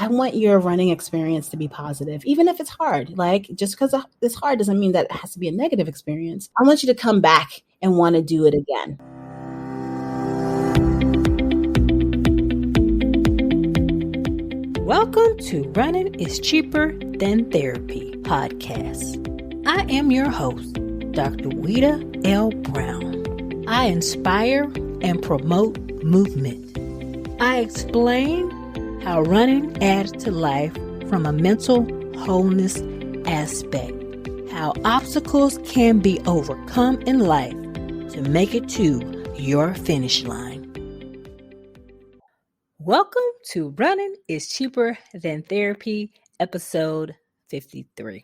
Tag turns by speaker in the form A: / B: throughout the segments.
A: I want your running experience to be positive, even if it's hard. Like, just because it's hard doesn't mean that it has to be a negative experience. I want you to come back and want to do it again.
B: Welcome to Running is Cheaper Than Therapy podcast. I am your host, Dr. Weta L. Brown. I inspire and promote movement. I explain how running adds to life from a mental wholeness aspect, how obstacles can be overcome in life to make it to your finish line. Welcome to Running is Cheaper Than Therapy, episode 53.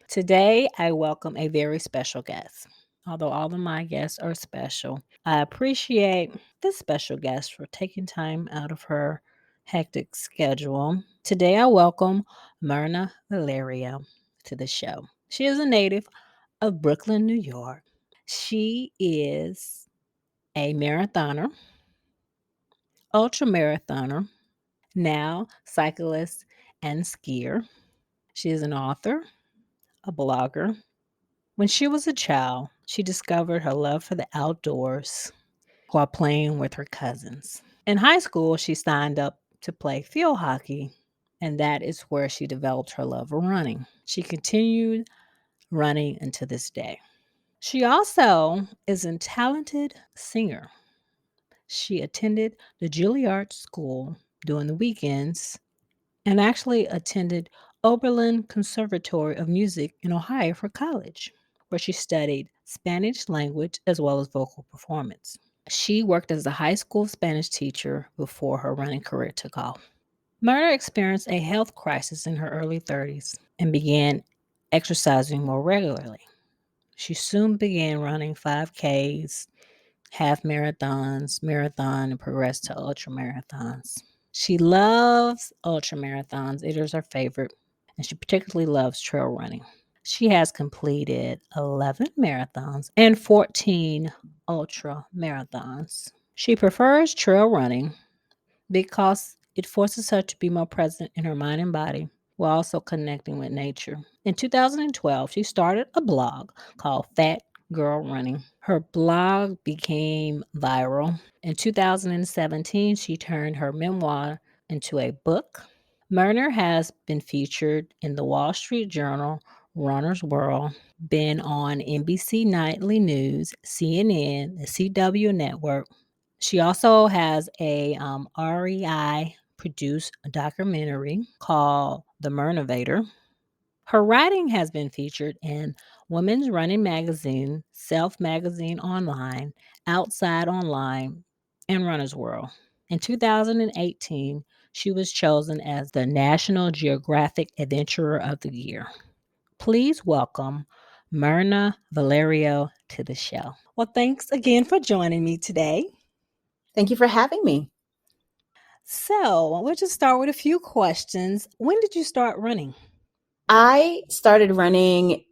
B: Today, I welcome a very special guest. Although all of my guests are special, I appreciate this special guest for taking time out of her hectic schedule. Today, I welcome Mirna Valerio to the show. She is a native of Brooklyn, New York. She is a marathoner, ultramarathoner, now cyclist and skier. She is an author, a blogger. When she was a child, she discovered her love for the outdoors while playing with her cousins. In high school, she signed up to play field hockey, and that is where she developed her love of running. She continued running until this day. She also is a talented singer. She attended the Juilliard School during the weekends and actually attended Oberlin Conservatory of Music in Ohio for college, where she studied Spanish language as well as vocal performance. She worked as a high school Spanish teacher before her running career took off. Mirna experienced a health crisis in her early 30s and began exercising more regularly. She soon began running 5Ks, half marathons, marathon, and progressed to ultra marathons. She loves ultra marathons. It is her favorite, and she particularly loves trail running. She has completed 11 marathons and 14 ultra marathons. She prefers trail running because it forces her to be more present in her mind and body while also connecting with nature. In 2012, she started a blog called FatGirlRunning. Her blog became viral. In 2017, she turned her memoir into a book. Mirna has been featured in the Wall Street Journal, Runner's World, been on NBC Nightly News, CNN, the CW Network. She also has a REI produced a documentary called The Mirnavator. Her writing has been featured in Women's Running Magazine, Self Magazine Online, Outside Online, and Runner's World. In 2018, she was chosen as the National Geographic Adventurer of the Year. Please welcome Mirna Valerio to the show. Well, thanks again for joining me today.
A: Thank you for having me.
B: So, we'll just start with a few questions. When did you start running?
A: I started running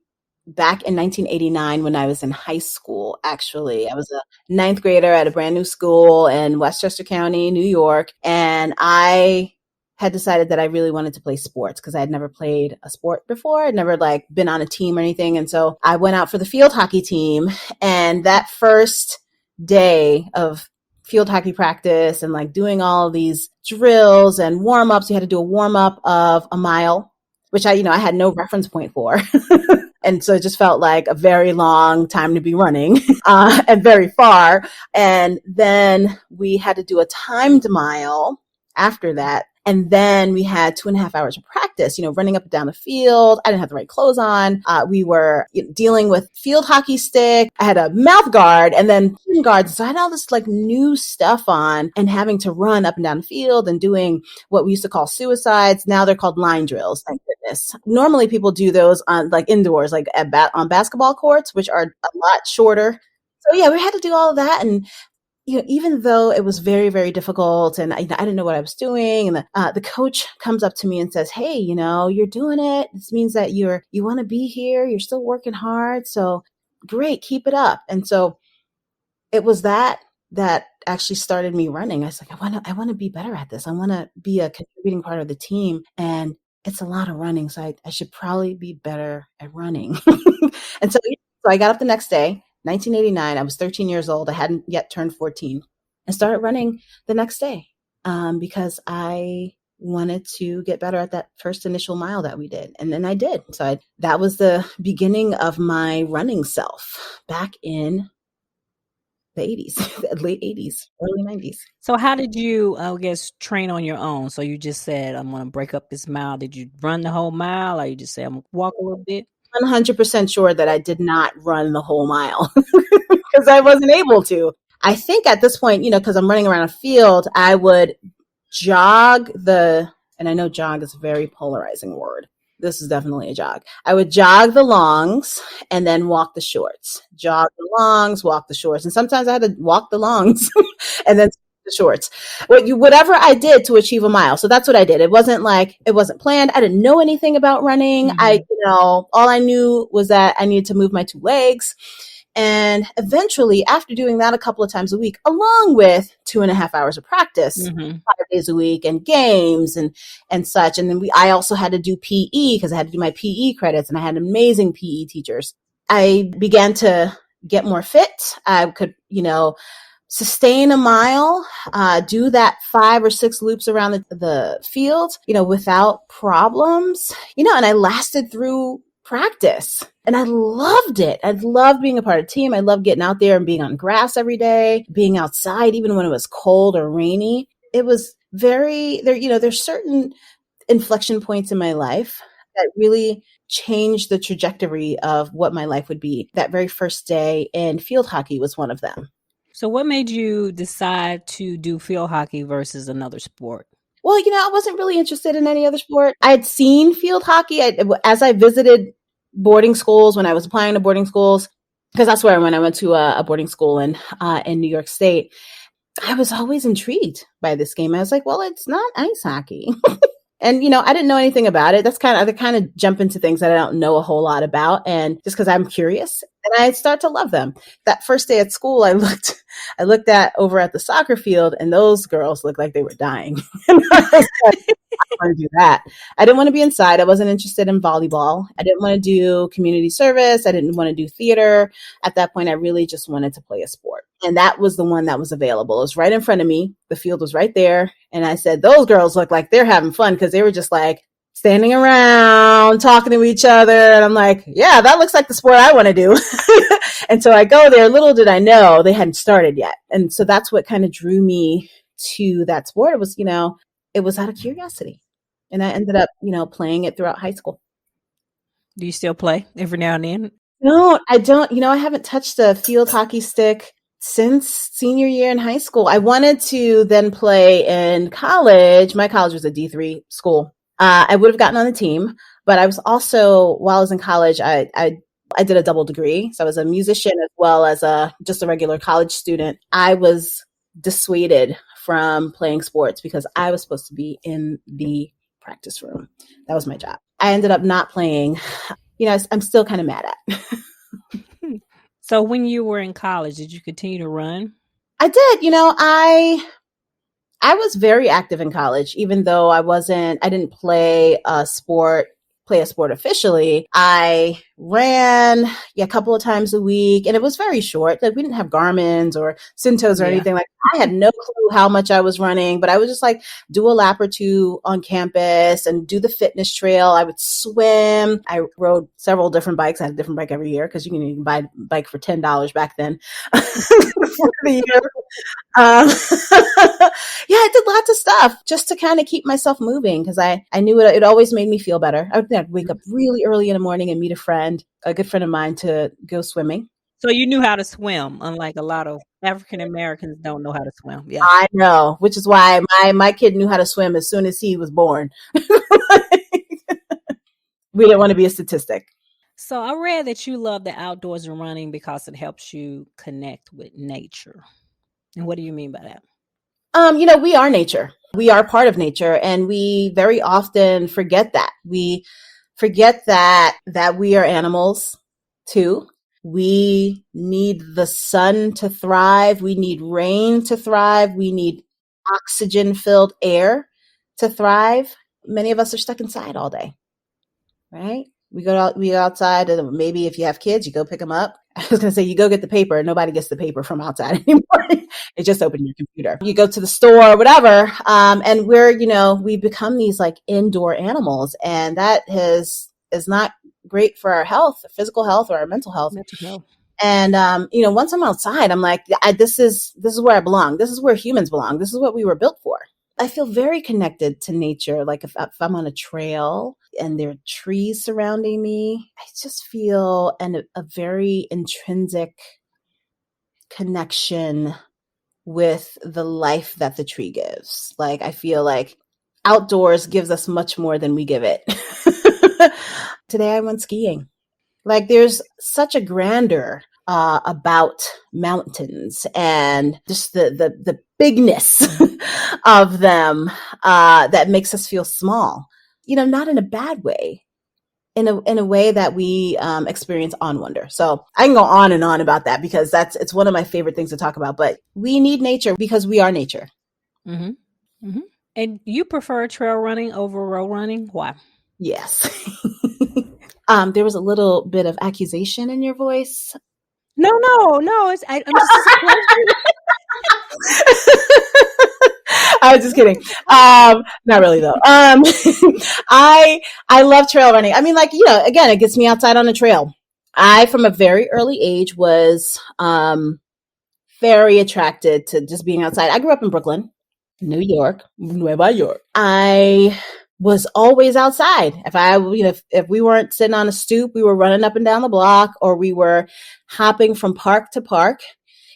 A: back in 1989 when I was in high school, actually. I was a ninth grader at a brand new school in Westchester County, New York. And I had decided that I really wanted to play sports because I had never played a sport before. I'd never been on a team or anything. And so I went out for the field hockey team. And that first day of field hockey practice and doing all of these drills and warm-ups, you had to do a warm-up of a mile, which I had no reference point for. And so it just felt like a very long time to be running and very far. And then we had to do a timed mile after that. And then we had 2.5 hours of practice, running up and down the field. I didn't have the right clothes on. We were dealing with field hockey stick. I had a mouth guard and then shin guards. So I had all this new stuff on and having to run up and down the field and doing what we used to call suicides. Now they're called line drills. Thank goodness. Normally people do those on indoors, on basketball courts, which are a lot shorter. So yeah, we had to do all of that. And even though it was very, very difficult and I didn't know what I was doing, and the coach comes up to me and says, "Hey, you're doing it. This means that you want to be here. You're still working hard. So great, keep it up." And so it was that actually started me running. I was like, I want to be better at this. I want to be a contributing part of the team. And it's a lot of running. So I should probably be better at running. And so I got up the next day, 1989. I was 13 years old. I hadn't yet turned 14 and started running the next day because I wanted to get better at that first initial mile that we did. And then I did. So that was the beginning of my running self back in the 80s, late 80s, early 90s.
B: So how did you, I guess, train on your own? So you just said, I'm going to break up this mile. Did you run the whole mile, or you just say, I'm going to walk a little bit?
A: 100% sure that I did not run the whole mile because I wasn't able to. I think at this point, because I'm running around a field, I would jog and I know jog is a very polarizing word. This is definitely a jog. I would jog the longs and then walk the shorts. Jog the longs, walk the shorts. And sometimes I had to walk the longs and then the shorts. Whatever I did to achieve a mile. So that's what I did. It wasn't planned. I didn't know anything about running.
B: Mm-hmm.
A: All I knew was that I needed to move my two legs. And eventually, after doing that a couple of times a week, along with 2.5 hours of practice,
B: Mm-hmm.
A: 5 days a week, and games and such. And then I also had to do PE because I had to do my PE credits, and I had amazing PE teachers. I began to get more fit. I could, sustain a mile, do that 5 or 6 loops around the field, without problems, and I lasted through practice. And I loved it. I loved being a part of a team. I loved getting out there and being on grass every day, being outside, even when it was cold or rainy. It was there's certain inflection points in my life that really changed the trajectory of what my life would be. That very first day in field hockey was one of them.
B: So what made you decide to do field hockey versus another sport?
A: Well, I wasn't really interested in any other sport. I had seen field hockey as I visited boarding schools when I was applying to boarding schools, because that's where I went. I went to a boarding school in New York State. I was always intrigued by this game. I was like, well, it's not ice hockey. And, I didn't know anything about it. That's kind of jump into things that I don't know a whole lot about. And just because I'm curious, and I start to love them. That first day at school, I looked over at the soccer field, and those girls looked like they were dying. And I was like, I want to do that. I didn't want to be inside. I wasn't interested in volleyball. I didn't want to do community service. I didn't want to do theater. At that point, I really just wanted to play a sport. And that was the one that was available. It was right in front of me. The field was right there. And I said, those girls look like they're having fun, because they were just like standing around, talking to each other. And I'm like, yeah, that looks like the sport I want to do. And so I go there. Little did I know they hadn't started yet. And so that's what kind of drew me to that sport. It was, it was out of curiosity. And I ended up, playing it throughout high school.
B: Do you still play every now and then?
A: No, I don't. I haven't touched a field hockey stick since senior year in high school. I wanted to then play in college. My college was a D3 school. I would have gotten on the team, but I was also, while I was in college, I did a double degree. So I was a musician as well as just a regular college student. I was dissuaded from playing sports because I was supposed to be in the practice room. That was my job. I ended up not playing. I'm still kind of mad at.
B: So when you were in college, did you continue to run?
A: I did. I was very active in college, even though I didn't play a sport officially. I ran a couple of times a week, and it was very short. Like, we didn't have Garmin's or Cintos or anything like that. I had no clue how much I was running, but I would just do a lap or two on campus and do the fitness trail. I would swim. I rode several different bikes. I had a different bike every year because you can buy a bike for $10 back then for the year. I did lots of stuff just to kind of keep myself moving, because I knew it always made me feel better. I'd wake up really early in the morning and meet a good friend of mine, to go swimming.
B: So you knew how to swim, unlike a lot of African Americans don't know how to swim. Yeah,
A: I know, which is why my kid knew how to swim as soon as he was born. We didn't want to be a statistic.
B: So I read that you love the outdoors and running because it helps you connect with nature. And what do you mean by that?
A: We are nature. We are part of nature, and we very often forget that. We forget that we are animals too. We need the sun to thrive. We need rain to thrive. We need oxygen filled air to thrive. Many of us are stuck inside all day, right? We go outside, and maybe if you have kids, you go pick them up. I was going to say, you go get the paper. Nobody gets the paper from outside anymore. It just open your computer. You go to the store, whatever. And we become these like indoor animals, and that is not great for our health, physical health, or our mental health.
B: Mental health.
A: And, once I'm outside, I'm like, this is where I belong. This is where humans belong. This is what we were built for. I feel very connected to nature. Like if I'm on a trail and there are trees surrounding me, I just feel a very intrinsic connection with the life that the tree gives. Like I feel like outdoors gives us much more than we give it. Today I went skiing. Like there's such a grandeur about mountains and just the bigness of them that makes us feel small. Not in a bad way, in a way that we experience on wonder. So I can go on and on about that because it's one of my favorite things to talk about. But we need nature because we are nature.
B: Mm-hmm. Mm-hmm. And you prefer trail running over road running? Why?
A: Yes. There was a little bit of accusation in your voice.
B: No. I'm just
A: I was just kidding. Not really though. I love trail running. I mean, like, again, it gets me outside on a trail. I, from a very early age, was very attracted to just being outside. I grew up in Brooklyn, New York, Nueva York. I was always outside. If we weren't sitting on a stoop, we were running up and down the block, or we were hopping from park to park.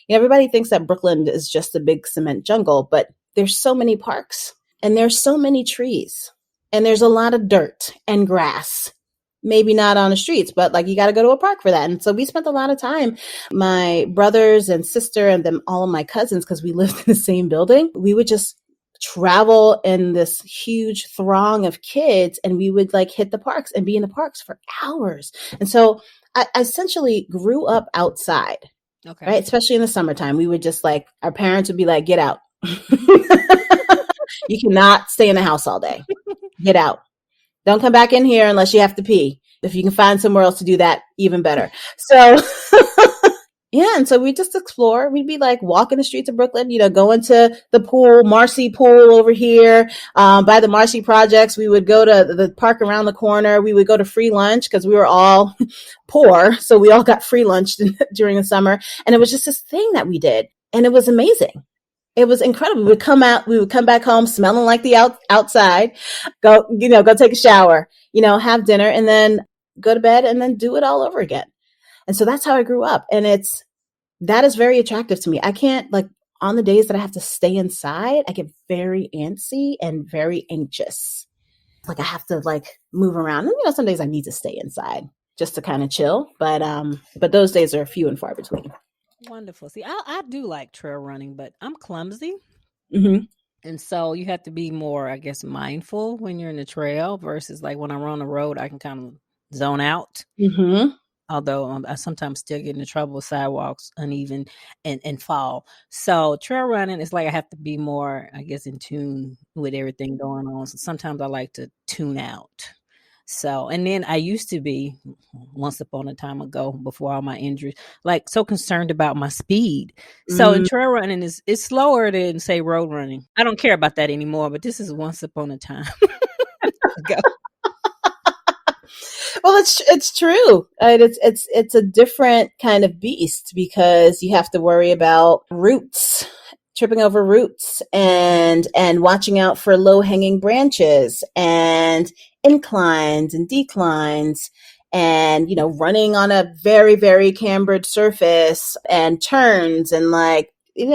A: Everybody thinks that Brooklyn is just a big cement jungle, but there's so many parks and there's so many trees and there's a lot of dirt and grass. Maybe not on the streets, but like you got to go to a park for that. And so we spent a lot of time, my brothers and sister and then all of my cousins, because we lived in the same building. We would just travel in this huge throng of kids, and we would like hit the parks and be in the parks for hours. And so I essentially grew up outside.
B: okay.
A: Right. Especially in the summertime, we would just like, our parents would be like, get out. You cannot stay in the house all day. Get out. Don't come back in here unless you have to pee. If you can find somewhere else to do that, even better. So yeah. And so we just explore. We'd be like walking the streets of Brooklyn, going to the pool, Marcy pool over here, by the Marcy projects. We would go to the park around the corner. We would go to free lunch because we were all poor. So we all got free lunch during the summer. And it was just this thing that we did. And it was amazing. It was incredible. We would come back home smelling like the outside, go take a shower, have dinner, and then go to bed and then do it all over again. And so that's how I grew up. And that is very attractive to me. I can't, like, on the days that I have to stay inside, I get very antsy and very anxious. Like I have to like move around. And, some days I need to stay inside just to kind of chill. But those days are few and far between.
B: Wonderful. See, I do like trail running, but I'm clumsy.
A: Mm-hmm.
B: And so you have to be more, I guess, mindful when you're in the trail versus like when I'm on the road, I can kind of zone out.
A: Mm-hmm.
B: Although I sometimes still get into trouble with sidewalks, uneven, and fall. So trail running is like I have to be more, I guess, in tune with everything going on. So sometimes I like to tune out. So, and then I used to be, once upon a time ago, before all my injuries, like so concerned about my speed. So in trail running is slower than, say, road running. I don't care about that anymore, but this is once upon a time ago.
A: Well, it's true. It's a different kind of beast because you have to worry about roots, tripping over roots, and watching out for low hanging branches and inclines and declines, and running on a very, very cambered surface and turns, and like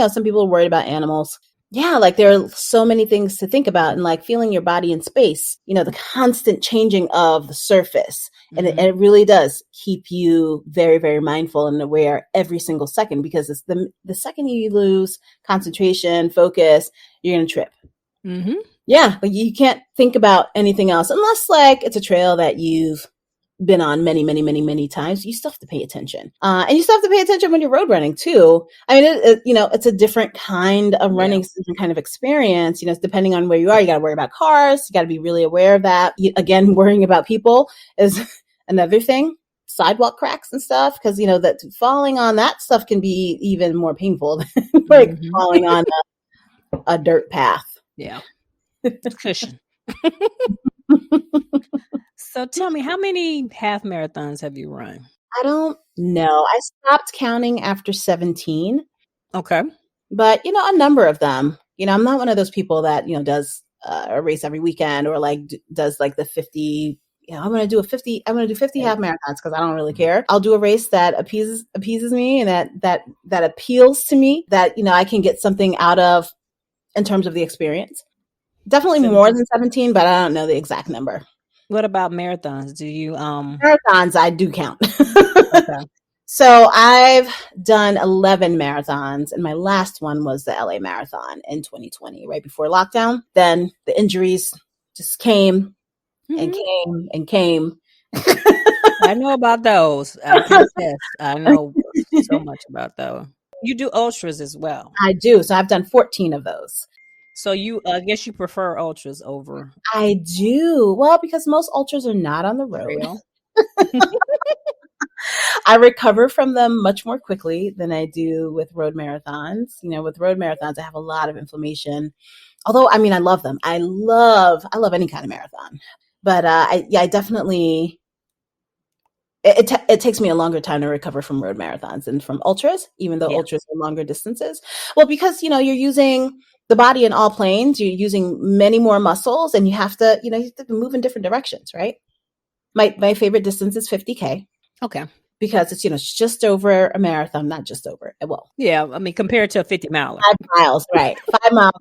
A: some people are worried about animals. Yeah, like there are so many things to think about, and like feeling your body in space, the constant changing of the surface. And it really does keep you very, very mindful and aware every single second, because it's the second you lose concentration, focus, you're going to trip.
B: Mm-hmm.
A: Yeah, but you can't think about anything else unless like it's a trail that you've been on many, many, many, many times, you still have to pay attention. And you still have to pay attention when you're road running too. I mean, it's a different kind of running, different kind of experience. Depending on where you are, you got to worry about cars. You got to be really aware of that. Again, worrying about people is another thing. Sidewalk cracks and stuff, because that falling on that stuff can be even more painful than like falling on a dirt path.
B: Yeah. Cushion. So tell me, how many half marathons have you run?
A: I don't know. I stopped counting after 17.
B: Okay.
A: But, a number of them. I'm not one of those people that, does a race every weekend, or like does like the 50. I'm going to do 50 half marathons because I don't really care. I'll do a race that appeases me, and that appeals to me, that, I can get something out of in terms of the experience. Definitely more than 17, but I don't know the exact number.
B: What about marathons? Do you
A: marathons? I do count. Okay. So I've done 11 marathons, and my last one was the LA Marathon in 2020, right before lockdown. Then the injuries just came and came and came.
B: I know about those. I confess. I know so much about those. You do ultras as well.
A: I do. So I've done 14 of those.
B: So I guess you prefer ultras over.
A: I do. Well, because most ultras are not on the road. I recover from them much more quickly than I do with road marathons. With road marathons, I have a lot of inflammation. Although, I mean, I love them. I love any kind of marathon. But I definitely, it takes me a longer time to recover from road marathons than from ultras, even though ultras are longer distances. Well, because, you're using the body in all planes, you're using many more muscles, and you have to move in different directions, right? My favorite distance is 50K.
B: Okay.
A: Because it's, just over a marathon, not just over. Well,
B: yeah, I mean, compared to a 50 mile.
A: 5 miles, right? 5 miles.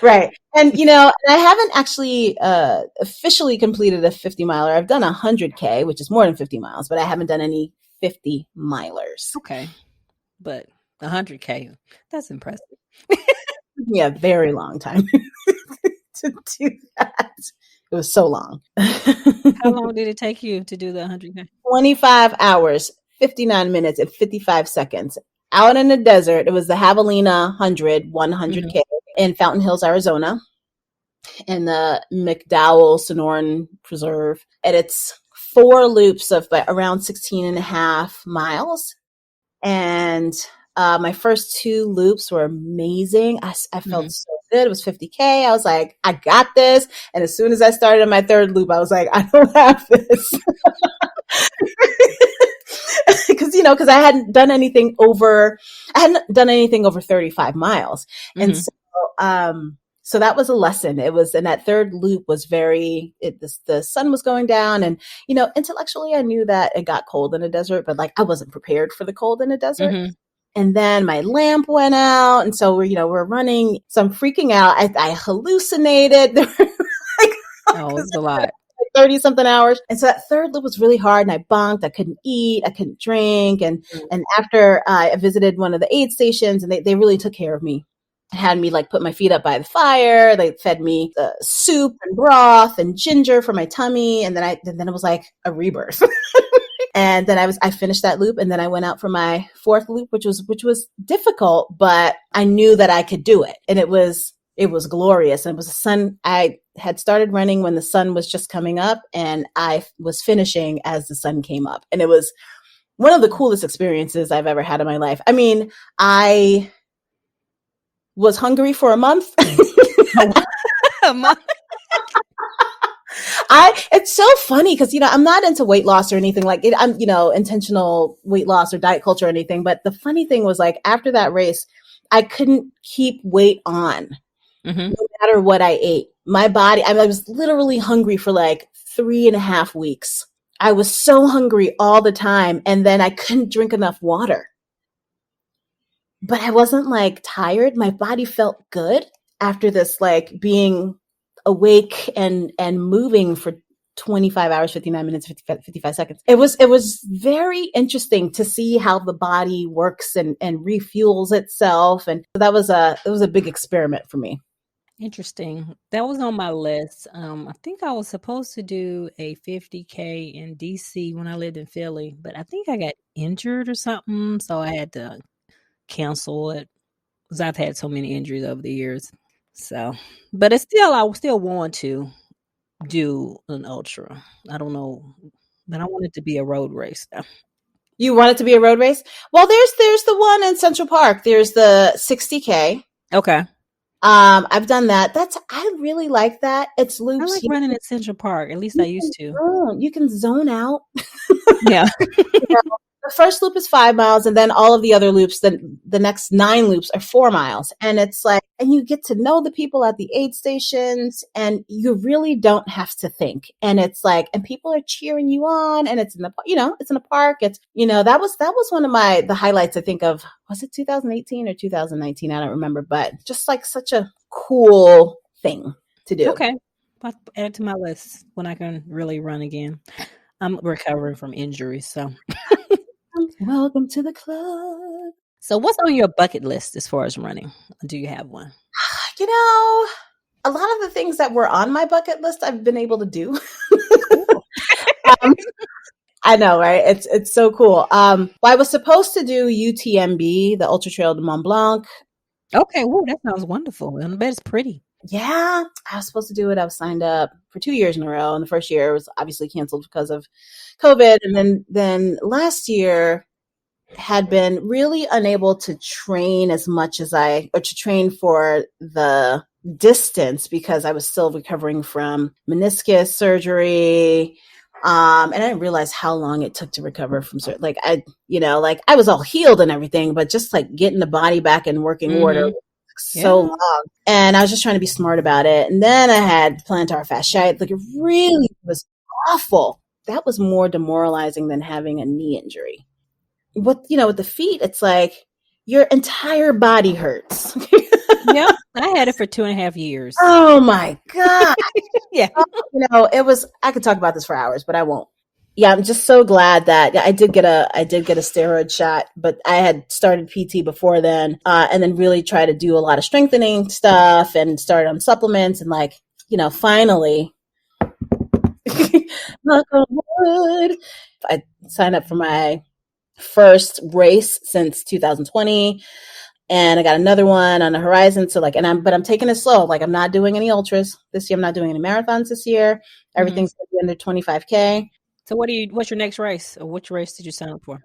A: Right. And, I haven't actually officially completed a 50 miler. I've done 100K, which is more than 50 miles, but I haven't done any 50 milers.
B: Okay. But 100K, that's impressive.
A: Yeah, very long time to do that. It was so long.
B: How long did it take you to do the 100K?
A: 25 hours, 59 minutes, and 55 seconds. Out in the desert. It was the Javelina 100K in Fountain Hills, Arizona, in the McDowell Sonoran Preserve. And it's 4 loops of around 16 and a half miles. And my first 2 loops were amazing. I felt so good. It was 50K. I was like, I got this. And as soon as I started on my 3rd loop, I was like, I don't have this. Because I hadn't done anything over 35 miles. And so that was a lesson. It was, and that 3rd loop was the sun was going down, and, intellectually I knew that it got cold in the desert, but like I wasn't prepared for the cold in the desert. And then my lamp went out. And so we're running. So I'm freaking out. I hallucinated.
B: Oh, it was a lot.
A: 30 something hours. And so that 3rd loop was really hard, and I bunked. I couldn't eat. I couldn't drink. And after I visited one of the aid stations, and they really took care of me. Had me like put my feet up by the fire. They fed me soup and broth and ginger for my tummy. And then it was like a rebirth. And then I finished that loop, and then I went out for my 4th loop, which was difficult, but I knew that I could do it. And it was glorious. And it was the sun. I had started running when the sun was just coming up, and I was finishing as the sun came up. And it was one of the coolest experiences I've ever had in my life. I mean, I was hungry for a month.
B: A month.
A: It's so funny because, I'm not into weight loss or anything like it. I'm, intentional weight loss or diet culture or anything. But the funny thing was, like, after that race, I couldn't keep weight on no matter what I ate. My body, I was literally hungry for like 3.5 weeks. I was so hungry all the time. And then I couldn't drink enough water. But I wasn't like tired. My body felt good after this, like being awake and moving for 25 hours, 59 minutes, 55 seconds. It was very interesting to see how the body works and refuels itself. And that was a big experiment for me.
B: Interesting. That was on my list. I think I was supposed to do a 50K in DC when I lived in Philly, but I think I got injured or something, so I had to cancel it because I've had so many injuries over the years. So, but I still want to do an ultra. I don't know, but I want it to be a road race though.
A: You want it to be a road race? Well, there's the one in Central Park. There's the 60K.
B: Okay.
A: I've done that. I really like that. It's
B: I
A: loops.
B: like running at Central Park. At least I used to.
A: You can zone out.
B: Yeah.
A: You know, the first loop is 5 miles, and then all of the other loops, the next 9 loops are 4 miles. And it's like, and you get to know the people at the aid stations, and you really don't have to think. And it's like, and people are cheering you on, and it's in it's in a park. It's, that was one of the highlights, I think, of, was it 2018 or 2019? I don't remember, but just like such a cool thing to do.
B: Okay. I'll add it to my list when I can really run again. I'm recovering from injuries, so.
A: Welcome to the club.
B: So what's on your bucket list as far as running? Do you have one?
A: A lot of the things that were on my bucket list, I've been able to do. I know, right? It's so cool. Well, I was supposed to do UTMB, the Ultra Trail de Mont Blanc.
B: Okay, whoa, that sounds wonderful. And I bet it's pretty.
A: Yeah, I was supposed to do it. I was signed up for 2 years in a row, and the first year was obviously canceled because of COVID. And then last year had been really unable to train as much or to train for the distance because I was still recovering from meniscus surgery. And I didn't realize how long it took to recover from like I was all healed and everything, but just like getting the body back in working order so long. And I was just trying to be smart about it. And then I had plantar fasciitis. Like, it really was awful. That was more demoralizing than having a knee injury. With the feet, it's like your entire body hurts.
B: Yeah, I had it for 2.5 years.
A: Oh my God.
B: Yeah.
A: I could talk about this for hours, but I won't. Yeah, I'm just so glad that I did get a steroid shot, but I had started PT before then, and then really try to do a lot of strengthening stuff and started on supplements and finally, knock on wood, I signed up for my first race since 2020, and I got another one on the horizon. So but I'm taking it slow. Like, I'm not doing any ultras this year. I'm not doing any marathons this year. Everything's going to be under 25K.
B: So what's your next race, or which race did you sign up for?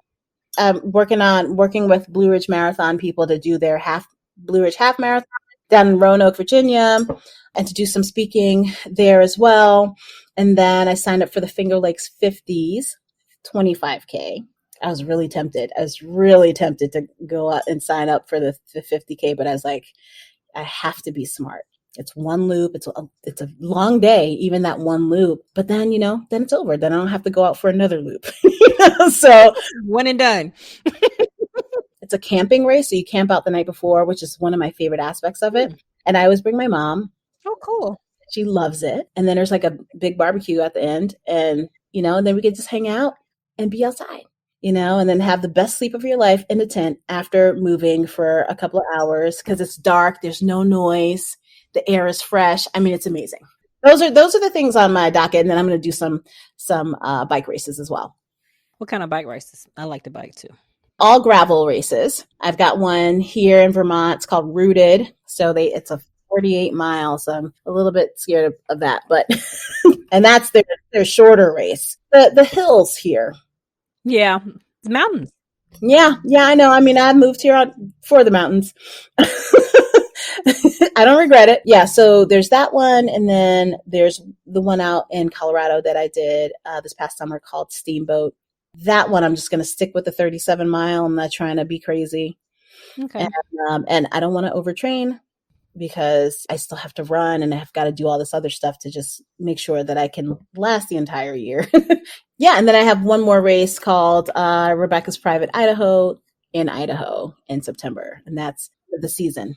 A: I'm working with Blue Ridge Marathon people to do their Blue Ridge half marathon down in Roanoke, Virginia, and to do some speaking there as well. And then I signed up for the Finger Lakes 50s, 25K. I was really tempted. To go out and sign up for the 50K, but I was like, I have to be smart. It's one loop. It's a long day, even that one loop. But then, then it's over. Then I don't have to go out for another loop. So
B: one and done.
A: It's a camping race. So you camp out the night before, which is one of my favorite aspects of it. And I always bring my mom.
B: Oh, cool.
A: She loves it. And then there's like a big barbecue at the end, and, and then we could just hang out and be outside, and then have the best sleep of your life in the tent after moving for a couple of hours, because it's dark. There's no noise. The air is fresh. I mean, it's amazing. Those are the things on my docket. And then I'm going to do some bike races as well.
B: What kind of bike races? I like to bike too.
A: All gravel races. I've got one here in Vermont. It's called Rooted. So it's a 48 miles. So I'm a little bit scared of that, but and that's their shorter race. The hills here.
B: Yeah, the mountains.
A: Yeah, I know. I mean, I moved here for the mountains. I don't regret it. Yeah, so there's that one, and then there's the one out in Colorado that I did this past summer called Steamboat. That one, I'm just going to stick with the 37 mile. I'm not trying to be crazy.
B: Okay.
A: And I don't want to overtrain because I still have to run, and I've got to do all this other stuff to just make sure that I can last the entire year. Yeah, and then I have one more race called Rebecca's Private Idaho in September, and that's the season.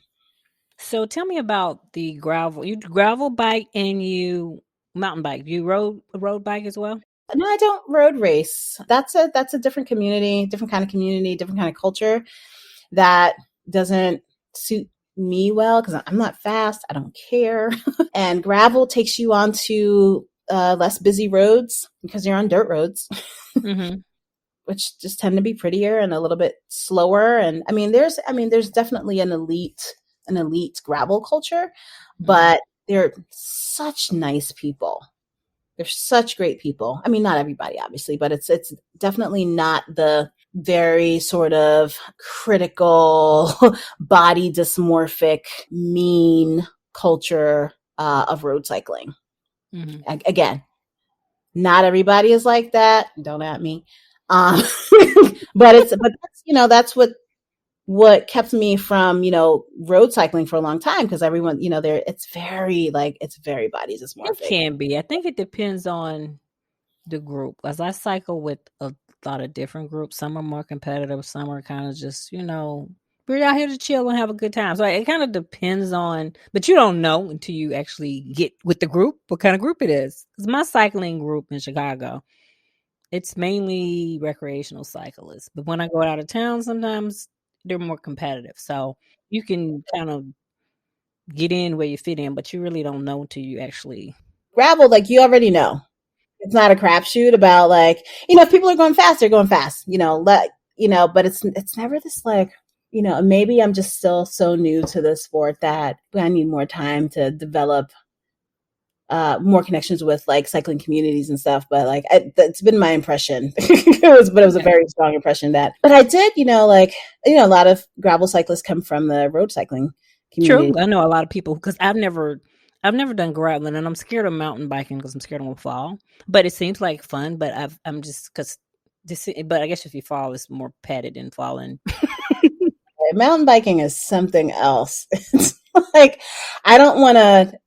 B: So tell me about the gravel. You gravel bike and you mountain bike. You road bike as well?
A: No, I don't road race. That's a different community, different kind of culture that doesn't suit me well because I'm not fast. I don't care. And gravel takes you onto less busy roads because you're on dirt roads,
B: Mm-hmm.
A: which just tend to be prettier and a little bit slower. And there's definitely an elite gravel culture,
B: Mm-hmm.
A: but they're such nice people. They're such great people. I mean, not everybody, obviously, but it's definitely not the very sort of critical, body dysmorphic, mean culture of road cycling.
B: Mm-hmm.
A: Again, not everybody is like that. Don't at me. Um, but that's what kept me from road cycling for a long time because everyone there it's very body
B: It
A: dysmorphic.
B: can be. I think it depends on the group. As I cycle with a lot of different groups, some are more competitive, some are kind of just, we're out here to chill and have a good time. So it kind of depends on, but you don't know until you actually get with the group, what kind of group it is. Because my cycling group in Chicago, it's mainly recreational cyclists. But when I go out of town, sometimes they're more competitive. So you can kind of get in where you fit in, but you really don't know until you actually.
A: Gravel, like you already know. It's not a crapshoot about if people are going fast, they're going fast. But it's never this maybe I'm just still so new to the sport that I need more time to develop more connections with like cycling communities and stuff. But that's been my impression. It was a
B: Okay.
A: very strong impression but I did, a lot of gravel cyclists come from the road cycling
B: True.
A: community.
B: I know a lot of people because I've never done graveling, and I'm scared of mountain biking because I'm scared I'm gonna fall. But it seems like fun. But I'm just because this. But I guess if you fall, it's more padded than falling.
A: Mountain biking is something else. It's like I don't want to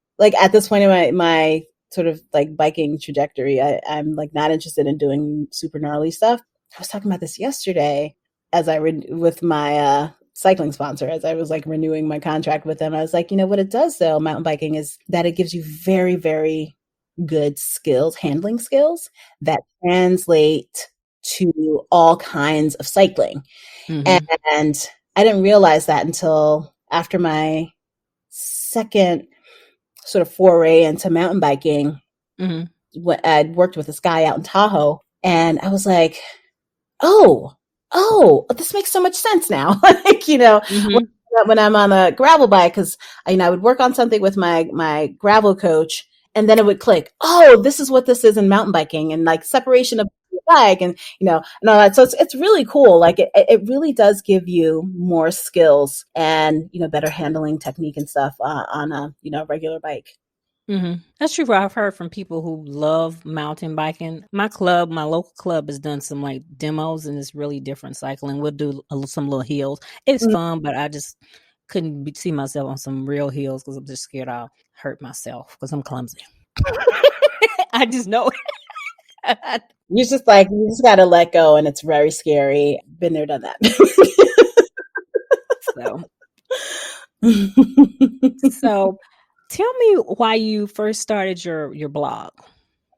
A: at this point in my sort of like biking trajectory. I'm like not interested in doing super gnarly stuff. I was talking about this yesterday as with my cycling sponsor as I was like renewing my contract with them. I was like, what it does though, mountain biking is that it gives you very, very good skills, handling skills that translate to all kinds of cycling.
B: Mm-hmm.
A: And I didn't realize that until after my second sort of foray into mountain biking.
B: Mm-hmm.
A: I'd worked with this guy out in Tahoe, and I was like, oh, this makes so much sense now. When,
B: Mm-hmm.
A: when I'm on a gravel bike, because I would work on something with my gravel coach, and then it would click. Oh, this is what this is in mountain biking, and like separation of the bike, and all that. So it's really cool. Like it really does give you more skills and better handling technique and stuff on a regular bike.
B: Mm-hmm. That's true. I've heard from people who love mountain biking. My local club, has done some like demos, and it's really different cycling. We'll do some little hills. It's fun, but I just couldn't see myself on some real hills because I'm just scared I'll hurt myself because I'm clumsy. I just know it.
A: You just gotta let go, and it's very scary. Been there, done that.
B: So, so tell me why you first started your blog.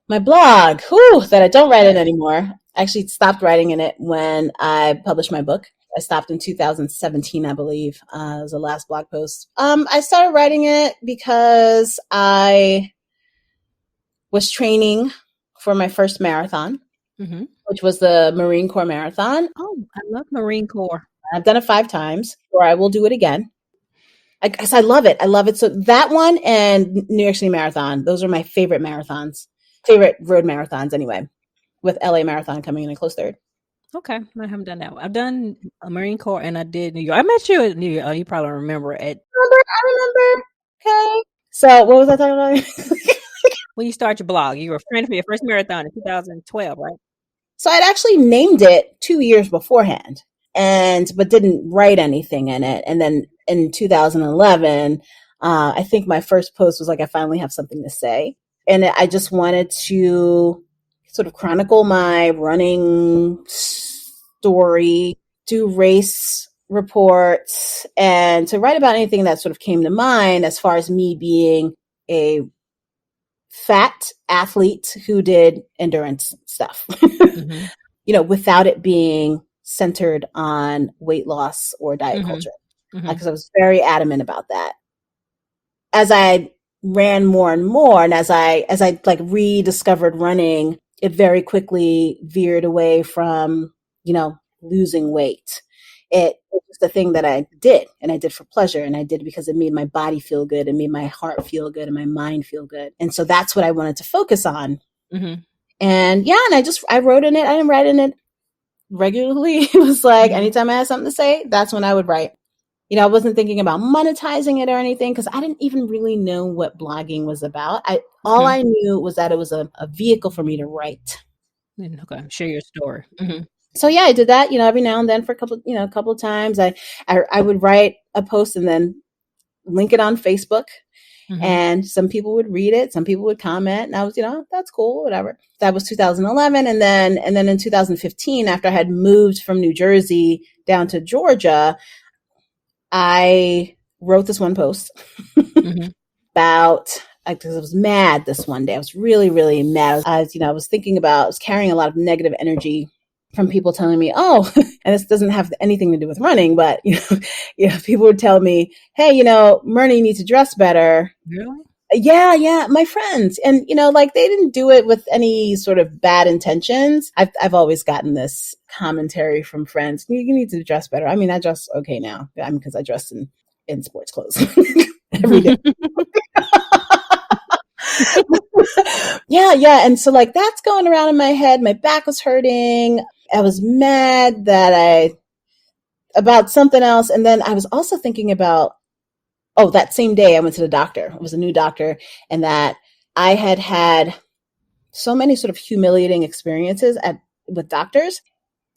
A: My blog, that I don't write it anymore. I actually stopped writing in it when I published my book. I stopped in 2017, I believe. It was the last blog post. I started writing it because I was training for my first marathon,
B: Mm-hmm.
A: which was the Marine Corps Marathon.
B: Oh, I love Marine Corps.
A: I've done it 5 times, or I will do it again. I guess I love it. I love it. So that one and New York City Marathon, those are my favorite marathons, favorite road marathons anyway, with LA Marathon coming in a close third.
B: Okay, I haven't done that one. I've done a Marine Corps and I did New York. I met you at New York. Oh, you probably remember at
A: I remember. Okay. So what was I talking about?
B: when you start your blog. You were training for your first marathon in 2012, right?
A: So I'd actually named it 2 years beforehand but didn't write anything in it. And then in 2011, I think my first post was like, I finally have something to say. And I just wanted to sort of chronicle my running story, do race reports, and to write about anything that sort of came to mind as far as me being a fat athlete who did endurance stuff,
B: Mm-hmm.
A: without it being centered on weight loss or diet
B: Mm-hmm.
A: culture. because I was very adamant about that. As I ran more and more, and as I like rediscovered running, it very quickly veered away from, losing weight. It was the thing that I did, and I did for pleasure, and I did because it made my body feel good, and made my heart feel good, and my mind feel good. And so that's what I wanted to focus on. And and I wrote in it. I didn't write in it regularly. It was like anytime I had something to say, that's when I would write. I wasn't thinking about monetizing it or anything, because I didn't even really know what blogging was about. All I knew was that it was a vehicle for me to write.
B: Okay, share your story.
A: So yeah, I did that, every now and then for a couple of times. I would write a post and then link it on Facebook, and some people would read it, some people would comment, and I was, that's cool, whatever. That was 2011, and then in 2015, after I had moved from New Jersey down to Georgia, I wrote this one post about, because I was mad this one day. I was really, really mad. I was carrying a lot of negative energy from people telling me, oh, and this doesn't have anything to do with running, but, people would tell me, hey, Mirna, you need to dress better.
B: Really?
A: Yeah, my friends. And, they didn't do it with any sort of bad intentions. I've always gotten this commentary from friends. You need to dress better. I mean, I dress okay now. Because I dress in sports clothes every day. Yeah. And so that's going around in my head. My back was hurting. I was mad about something else. And then I was also thinking about, that same day I went to the doctor. It was a new doctor, and that I had so many sort of humiliating experiences with doctors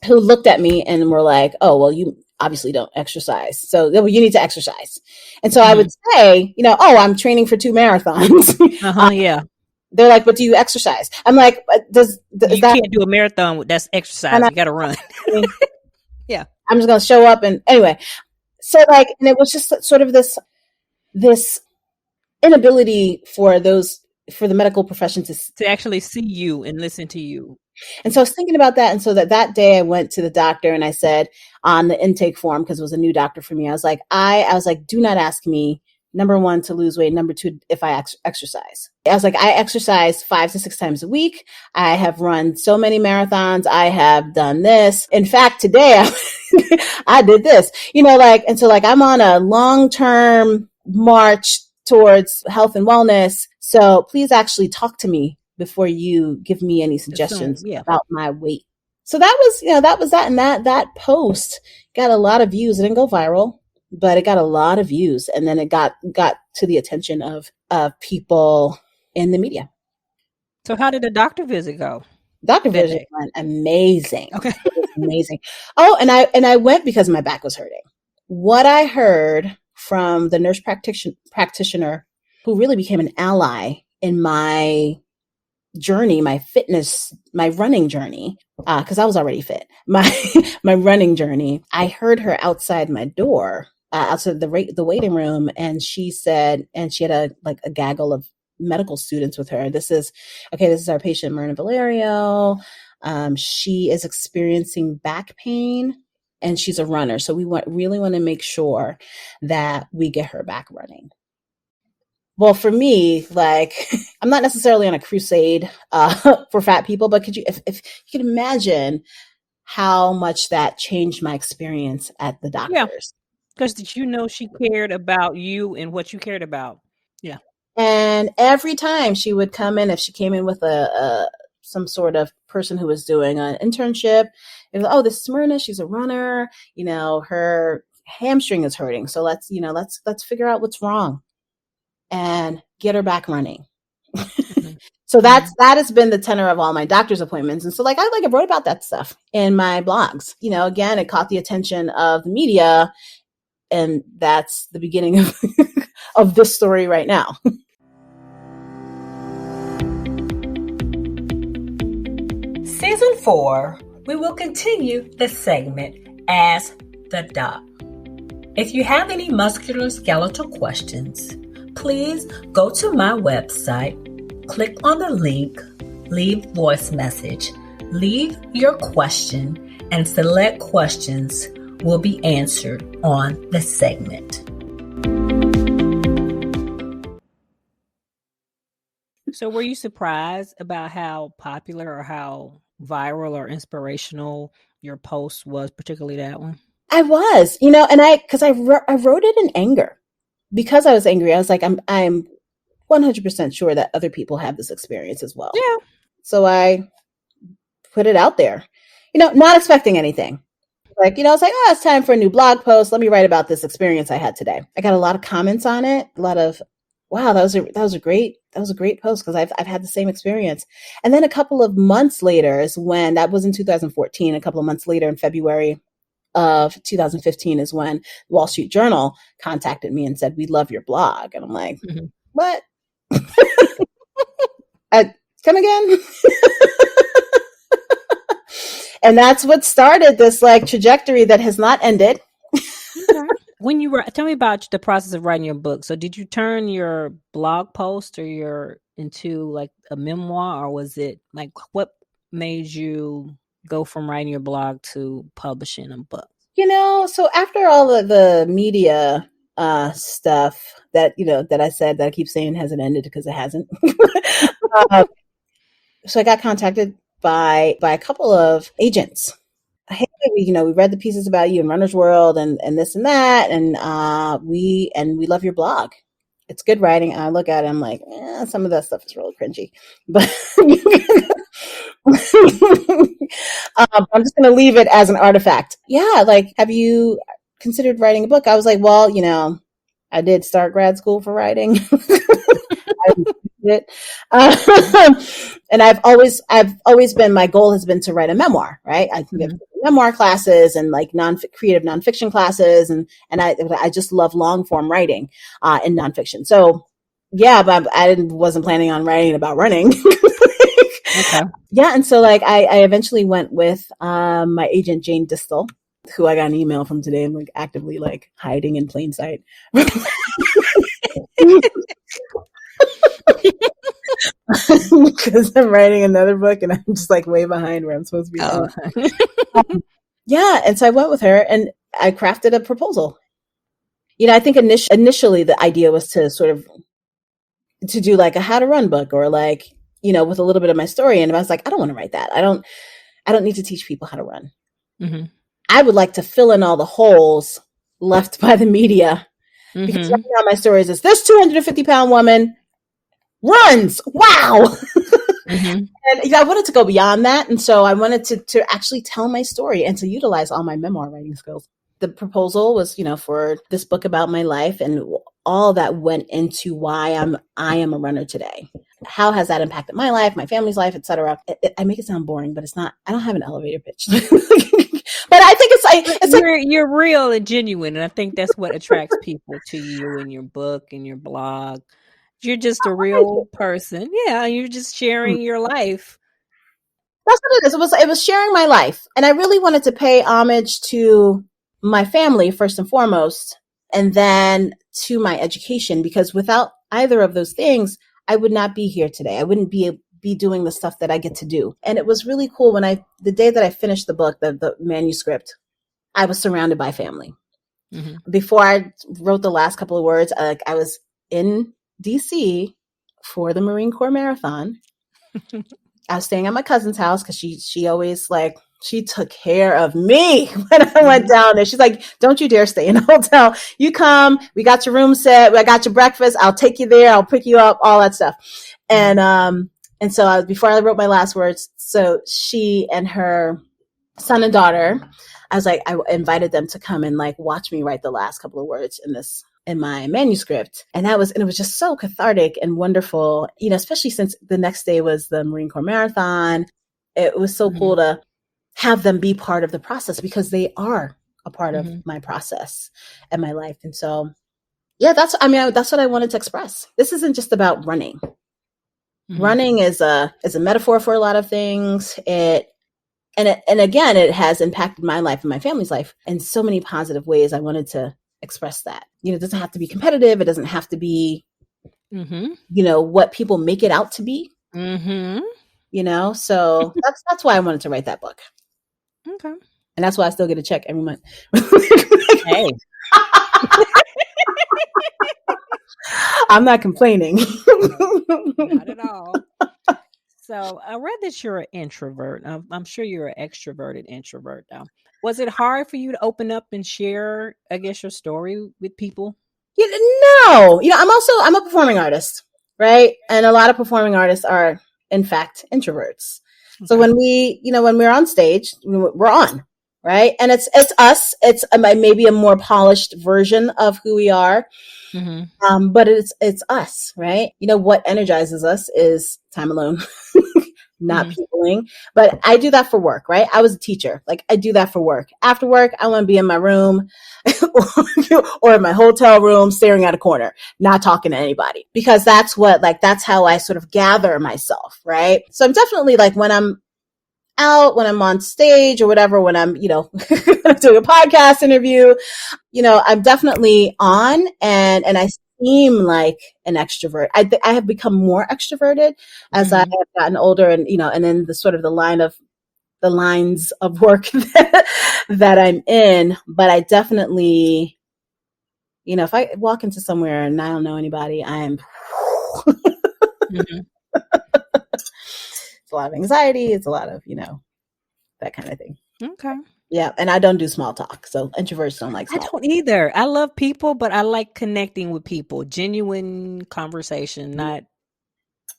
A: who looked at me and were like, oh, well, you obviously don't exercise, so you need to exercise. And so I would say, I'm training for 2 marathons.
B: Yeah.
A: They're like, but do you exercise? I'm like,
B: you can't do a marathon that's exercise. You got to run. Yeah.
A: I'm just going to show up. And anyway, so and it was just sort of this inability for the medical profession to
B: actually see you and listen to you.
A: And so I was thinking about that. And so that day I went to the doctor, and I said on the intake form, because it was a new doctor for me, I was like, do not ask me, number 1, to lose weight. Number 2, if I exercise. I was like, I exercise 5 to 6 times a week. I have run so many marathons. I have done this. In fact, today I did this, and so I'm on a long-term march towards health and wellness. So please actually talk to me before you give me any suggestions about my weight. So that was that. And that post got a lot of views. It didn't go viral, but it got a lot of views. And then it got to the attention of people in the media.
B: So how did the doctor visit go?
A: Doctor visit went amazing.
B: Okay.
A: It was amazing. Oh, and I went because my back was hurting. What I heard from the nurse practitioner who really became an ally in my journey, my fitness, my running journey, because I was already fit, my running journey, I heard her outside my door, outside the waiting room. And she said, and she had a gaggle of medical students with her. This is our patient, Mirna Valerio. She is experiencing back pain, and she's a runner. So we really want to make sure that we get her back running. Well, for me, I'm not necessarily on a crusade for fat people, but if you could imagine how much that changed my experience at the doctor's.
B: Yeah, because she cared about you and what you cared about. Yeah.
A: And every time she would come in, if she came in with some sort of person who was doing an internship, it was, oh, this is Mirna, she's a runner, her hamstring is hurting. So let's figure out what's wrong and get her back running. So that has been the tenor of all my doctor's appointments. And so I wrote about that stuff in my blogs. Again, it caught the attention of the media, and that's the beginning of this story right now.
C: Season 4, we will continue the segment Ask the Doc. If you have any musculoskeletal questions, please go to my website, click on the link, leave voice message, leave your question, and select questions will be answered on the segment.
B: So were you surprised about how popular or how viral or inspirational your post was, particularly that one?
A: I was, and because I wrote it in anger. Because I was angry, I was like, I'm 100% sure that other people have this experience as well.
B: Yeah.
A: So I put it out there, not expecting anything. Like, I was like, oh, it's time for a new blog post. Let me write about this experience I had today. I got a lot of comments on it. A lot of, wow, that was a great post because I've had the same experience. And then a couple of months later is when, that was in 2014, a couple of months later in February of 2015 is when Wall Street Journal contacted me and said, we love your blog. And I'm like, what? Come again? And that's what started this like trajectory that has not ended.
B: Okay. When you were, tell me about the process of writing your book. So did you turn your blog post or into like a memoir, or was it like, what made you go from writing your blog to publishing a book?
A: So after all of the media stuff that, that I said that I keep saying hasn't ended because it hasn't. So I got contacted by a couple of agents. Hey, we read the pieces about you in Runner's World and this and that. And we love your blog. It's good writing. I look at it, I'm like, some of that stuff is really cringy, but I'm just going to leave it as an artifact. Yeah. Like, have you considered writing a book? I was like, well, I did start grad school for writing. And I've always been, my goal has been to write a memoir, right? I can get memoir classes and like creative nonfiction classes. And I just love long form writing, in nonfiction. So yeah, but I wasn't planning on writing about running.
B: Okay.
A: Yeah. And so like, I eventually went with, my agent, Jane Distel, who I got an email from today. I'm like actively like hiding in plain sight. Because I'm writing another book and I'm just like way behind where I'm supposed to be. Yeah. And so I went with her and I crafted a proposal. I think initially the idea was to sort of to do like a how to run book or like, with a little bit of my story. And I was like, I don't want to write that. I don't need to teach people how to run. Mm-hmm. I would like to fill in all the holes left by the media. Mm-hmm. Because right now my story is this 250-pound woman runs. Wow. Mm-hmm. And I wanted to go beyond that. And so I wanted to actually tell my story and to utilize all my memoir writing skills. The proposal was, for this book about my life and all that went into why I am a runner today. How has that impacted my life, my family's life, etc. I make it sound boring, but it's not. I don't have an elevator pitch. But I think
B: you're real and genuine, and I think that's what attracts people to you in your book and your blog. You're just a real person. Yeah, you're just sharing your life.
A: That's what it is. It was sharing my life. And I really wanted to pay homage to my family first and foremost, and then to my education, because without either of those things, I would not be here today. I wouldn't be doing the stuff that I get to do. And it was really cool when the day that I finished the book, the manuscript, I was surrounded by family. Mm-hmm. Before I wrote the last couple of words, I was in DC for the Marine Corps Marathon. I was staying at my cousin's house because she always she took care of me when I went down there. She's like, don't you dare stay in a hotel. You come, we got your room set, I got your breakfast, I'll take you there, I'll pick you up, all that stuff. And so before I wrote my last words, so she and her son and daughter, I invited them to come and watch me write the last couple of words in my manuscript. And it was just so cathartic and wonderful, especially since the next day was the Marine Corps Marathon. It was so cool to have them be part of the process because they are a part of my process and my life. And so, yeah, that's what I wanted to express. This isn't just about running. Mm-hmm. Running is a metaphor for a lot of things. And again, it has impacted my life and my family's life in so many positive ways. I wanted to express that. It doesn't have to be competitive. It doesn't have to be, what people make it out to be. Mm-hmm. So that's why I wanted to write that book.
B: Okay.
A: And that's why I still get a check every month.
B: Hey.
A: I'm not complaining.
B: Not at all. So I read that you're an introvert. I'm sure you're an extroverted introvert, though. Was it hard for you to open up and share, I guess, your story with people?
A: No, I'm a performing artist, right? And a lot of performing artists are, in fact, introverts. Okay. So when we're on stage, we're on, right? And it's us. It's maybe a more polished version of who we are. Mm-hmm. But it's us, right? What energizes us is time alone, not peopling. But I do that for work, right? I was a teacher. Like, I do that for work. After work, I want to be in my room or in my hotel room, staring at a corner, not talking to anybody, because that's how I sort of gather myself, right? So I'm definitely like, when I'm out, when I'm on stage or whatever, when I'm, doing a podcast interview, I'm definitely on, and I seem like an extrovert. I have become more extroverted as I have gotten older, and and then the lines of work that I'm in. But I definitely, if I walk into somewhere and I don't know anybody, I am. It's a lot of anxiety. It's a lot of, that kind of thing.
B: Okay.
A: Yeah. And I don't do small talk. So introverts don't like small talk.
B: I don't either. I love people, but I like connecting with people. Genuine conversation, not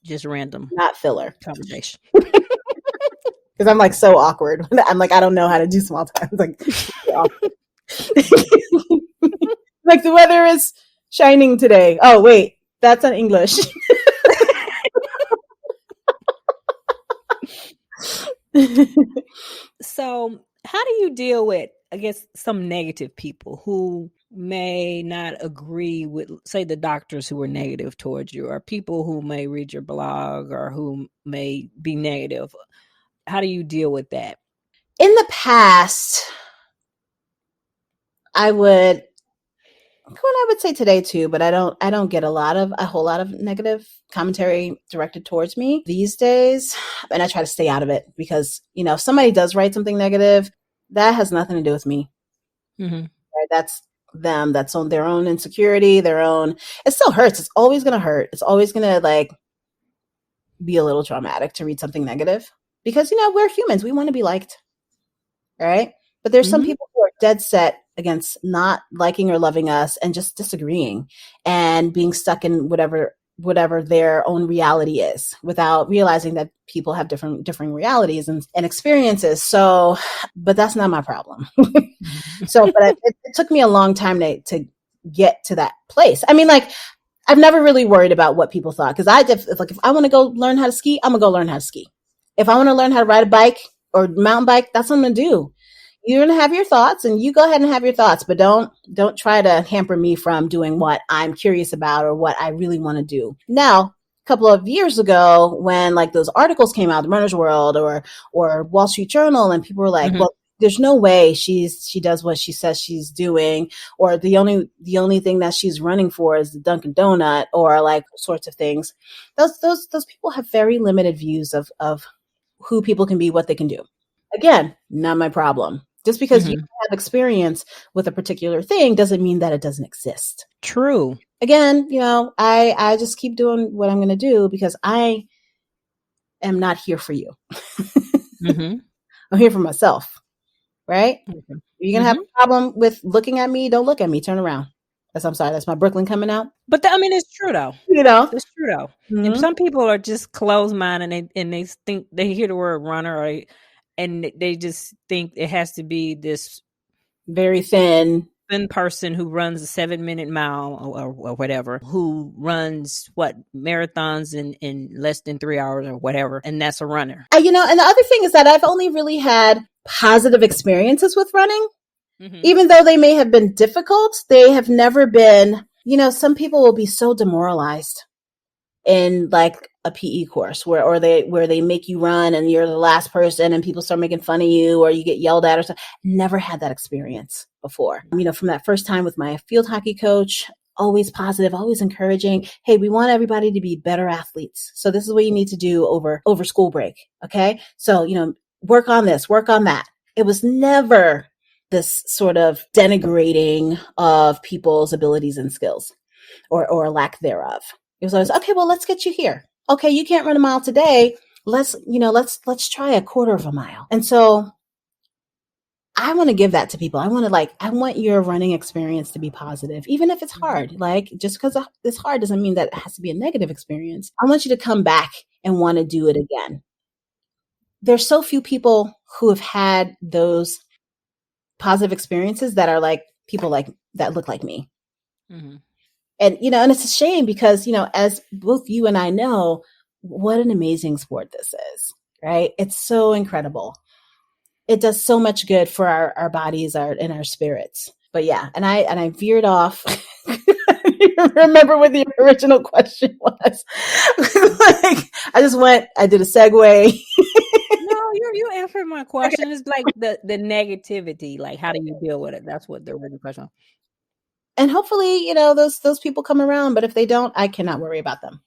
B: just random.
A: Not filler.
B: Conversation.
A: Because I'm like so awkward. I'm like, I don't know how to do small talk. It's like, like, the weather is shining today. Oh, wait. That's not English.
B: So how do you deal with, I guess, some negative people who may not agree with, say, the doctors who are negative towards you, or people who may read your blog or who may be negative? How do you deal with that?
A: In the past, I would say today too, but I don't get a whole lot of negative commentary directed towards me these days. And I try to stay out of it, because, if somebody does write something negative, that has nothing to do with me. Mm-hmm. Right? That's them. That's on their own insecurity, it still hurts. It's always going to hurt. It's always going to be a little traumatic to read something negative, because, we're humans. We want to be liked. Right. But there's some people who are dead set against not liking or loving us, and just disagreeing and being stuck in whatever their own reality is, without realizing that people have different realities and experiences. So, but that's not my problem. So, but it took me a long time to get to that place. I mean, I've never really worried about what people thought, because if I want to go learn how to ski, I'm gonna go learn how to ski. If I want to learn how to ride a bike or mountain bike, that's what I'm gonna do. You're going to have your thoughts, and you go ahead and have your thoughts, but don't try to hamper me from doing what I'm curious about or what I really want to do. Now, a couple of years ago, when those articles came out, the Runner's World or Wall Street Journal, and people were like, well, there's no way she does what she says she's doing, or the only thing that she's running for is the Dunkin' Donut, or sorts of things. Those people have very limited views of who people can be, what they can do. Again, not my problem. Just because you have experience with a particular thing doesn't mean that it doesn't exist.
B: True.
A: Again, I just keep doing what I'm going to do, because I am not here for you. I'm here for myself. Right? You're going to have a problem with looking at me? Don't look at me. Turn around. I'm sorry. That's my Brooklyn coming out.
B: But it's true though. It's true though. And some people are just closed-minded, and they think they hear the word runner, and they just think it has to be this
A: very thin
B: person who runs a 7-minute mile or whatever, who runs marathons in less than 3 hours or whatever. And that's a runner.
A: And the other thing is that I've only really had positive experiences with running, even though they may have been difficult. They have never been, some people will be so demoralized in a PE course where they make you run and you're the last person and people start making fun of you, or you get yelled at or something. Never had that experience before. From that first time with my field hockey coach, always positive, always encouraging. Hey, we want everybody to be better athletes. So this is what you need to do over school break. Okay. So, work on this, work on that. It was never this sort of denigrating of people's abilities and skills or lack thereof. It was always, okay, well, let's get you here. Okay, you can't run a mile today. Let's try a quarter of a mile. And so I want to give that to people. I want your running experience to be positive, even if it's hard. Like, just because it's hard doesn't mean that it has to be a negative experience. I want you to come back and want to do it again. There's so few people who have had those positive experiences that are like people like that look like me.
B: Mm-hmm.
A: And, and it's a shame because, as both you and I know, what an amazing sport this is, right? It's so incredible. It does so much good for our bodies, and our spirits. But yeah, and I veered off. Remember what the original question was? I did a segue.
B: No, you answered my question. It's like the negativity. Like, how do you deal with it? That's what the original question was.
A: And hopefully, those people come around. But if they don't, I cannot worry about them.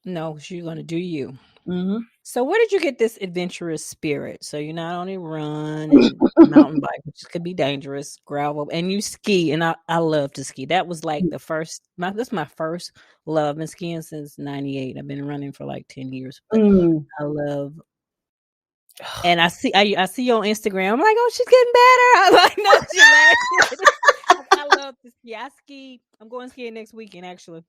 B: No, you're going to do you.
A: Mm-hmm.
B: So where did you get this adventurous spirit? So you not only run and mountain bike, which could be dangerous, gravel, and you ski. And I love to ski. That was like that's my first love. I've been skiing since 98. I've been running for like 10 years. But I love. And I see you on Instagram. I'm like, oh, she's getting better. I'm like, no, I love to ski. I ski. I'm going skiing next weekend, actually.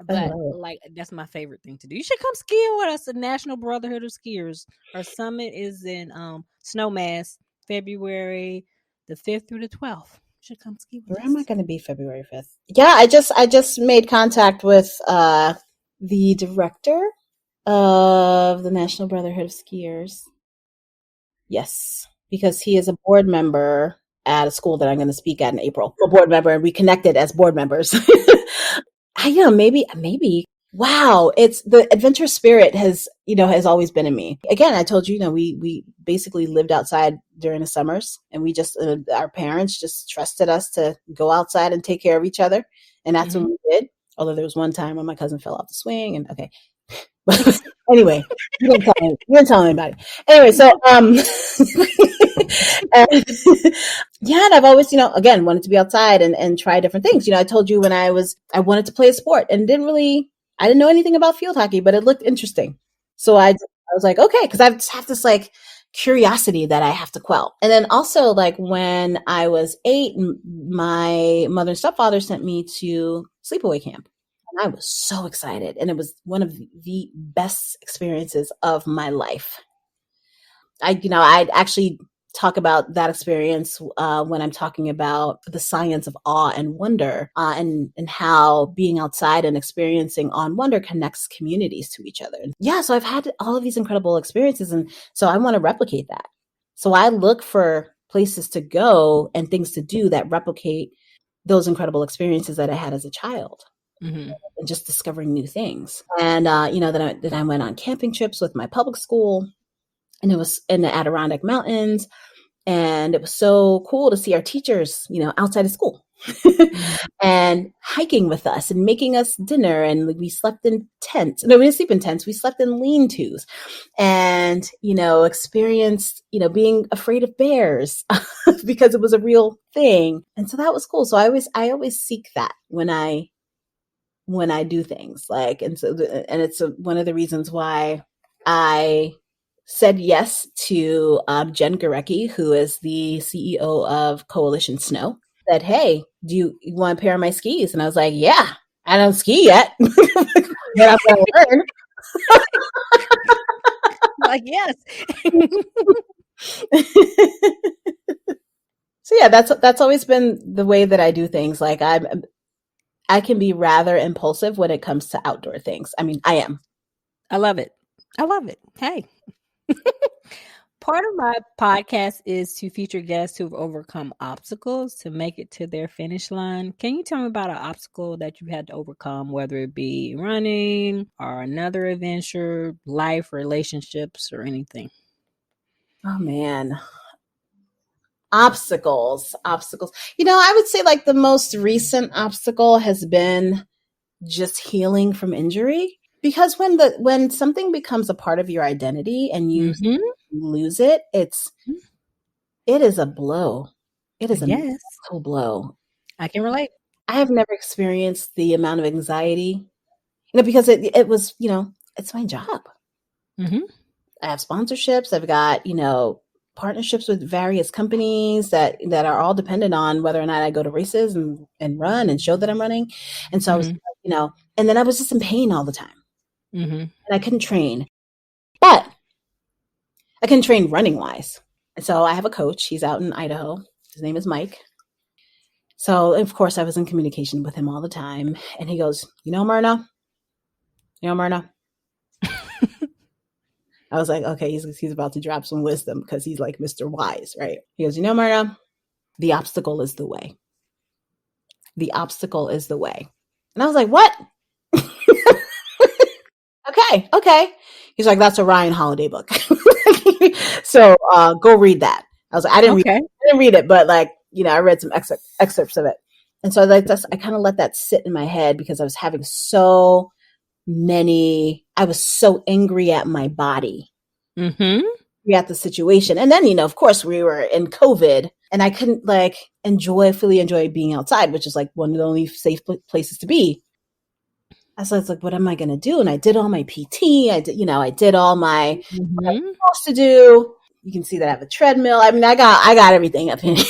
B: But like, that's my favorite thing to do. You should come skiing with us, the National Brotherhood of Skiers. Our summit is in Snowmass, February the 5th through the 12th. You should come ski with us.
A: Where am I going to be February 5th? Yeah, I just made contact with the director of the National Brotherhood of Skiers. Yes, because he is a board member at a school that I'm going to speak at in April. A board member, and we connected as board members. Maybe. Wow, it's the adventure spirit has always been in me. Again, I told you, we basically lived outside during the summers, and we just our parents just trusted us to go outside and take care of each other, and that's what we did. Although there was one time when my cousin fell off the swing, and okay. Anyway, you didn't tell anybody. Anyway, so and I've always, again, wanted to be outside and try different things. I told you when I wanted to play a sport and I didn't know anything about field hockey, but it looked interesting. So I was like, okay, because I just have this like curiosity that I have to quell. And then also, like, when I was 8, my mother and stepfather sent me to sleepaway camp. I was so excited, and it was one of the best experiences of my life. I'd actually talk about that experience when I'm talking about the science of awe and wonder, and how being outside and experiencing awe and wonder connects communities to each other. Yeah, so I've had all of these incredible experiences, and so I want to replicate that. So I look for places to go and things to do that replicate those incredible experiences that I had as a child. Mm-hmm. And just discovering new things. And, then I went on camping trips with my public school, and it was in the Adirondack Mountains. And it was so cool to see our teachers, outside of school and hiking with us and making us dinner. And we slept in tents. No, we didn't sleep in tents. We slept in lean-tos and, experienced, being afraid of bears because it was a real thing. And so that was cool. So I always seek that when I do things and it's one of the reasons why I said yes to Jen Gurecki, who is the CEO of Coalition Snow. Said, hey, do you want a pair of my skis? And I was like, yeah, I don't ski yet, but I'm going to learn.
B: Like, yes.
A: So yeah, that's always been the way that I do things. Like I can be rather impulsive when it comes to outdoor things. I mean, I am.
B: I love it. Hey. Part of my podcast is to feature guests who've overcome obstacles to make it to their finish line. Can you tell me about an obstacle that you had to overcome, whether it be running or another adventure, life, relationships, or anything?
A: Oh, man. Obstacles. I would say like the most recent obstacle has been just healing from injury. Because when something becomes a part of your identity and you lose it, It is a blow. It is a
B: Yes,
A: mental blow.
B: I can relate.
A: I have never experienced the amount of anxiety, because it was, it's my job.
B: Mm-hmm.
A: I have sponsorships. I've got, partnerships with various companies that are all dependent on whether or not I go to races and run and show that I'm running. And so I was, and then I was just in pain all the time.
B: Mm-hmm.
A: And I couldn't train, but I couldn't train running wise. And so I have a coach. He's out in Idaho. His name is Mike. So of course I was in communication with him all the time. And he goes, Mirna, I was like, okay, he's about to drop some wisdom because he's like Mr. Wise, right? He goes, Mirna, the obstacle is the way. The obstacle is the way. And I was like, what? Okay. He's like, that's a Ryan Holiday book. So go read that. I was like, I didn't read it, but like, I read some excerpts of it. And so I kind of let that sit in my head because I was having I was so angry at my body, at the situation. And then, of course we were in COVID and I couldn't like fully enjoy being outside, which is like one of the only safe places to be. So it's like, what am I going to do? And I did all my PT. I did all my what I was supposed to do. You can see that I have a treadmill. I mean, I got everything up in here.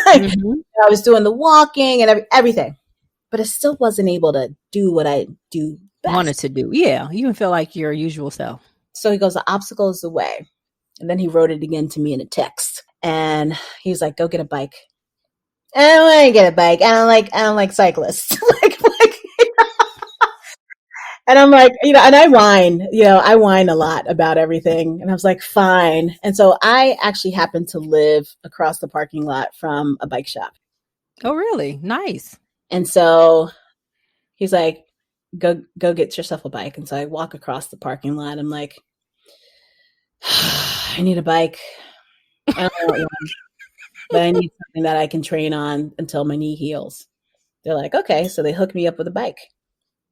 A: I was doing the walking and everything, but I still wasn't able to do what I do best.
B: Wanted to do. Yeah. You didn't feel like your usual self. So
A: he goes, the obstacle is the way. And then he wrote it again to me in a text. And he was like, go get a bike. I don't want to get a bike. I don't like cyclists. And I'm like, and I whine a lot about everything. And I was like, fine. And so I actually happened to live across the parking lot from a bike shop.
B: Oh, really? Nice.
A: And so he's like, go get yourself a bike. And so I walk across the parking lot. I'm like, I need a bike. I don't want one, but I need something that I can train on until my knee heals. They're like, okay. So they hooked me up with a bike.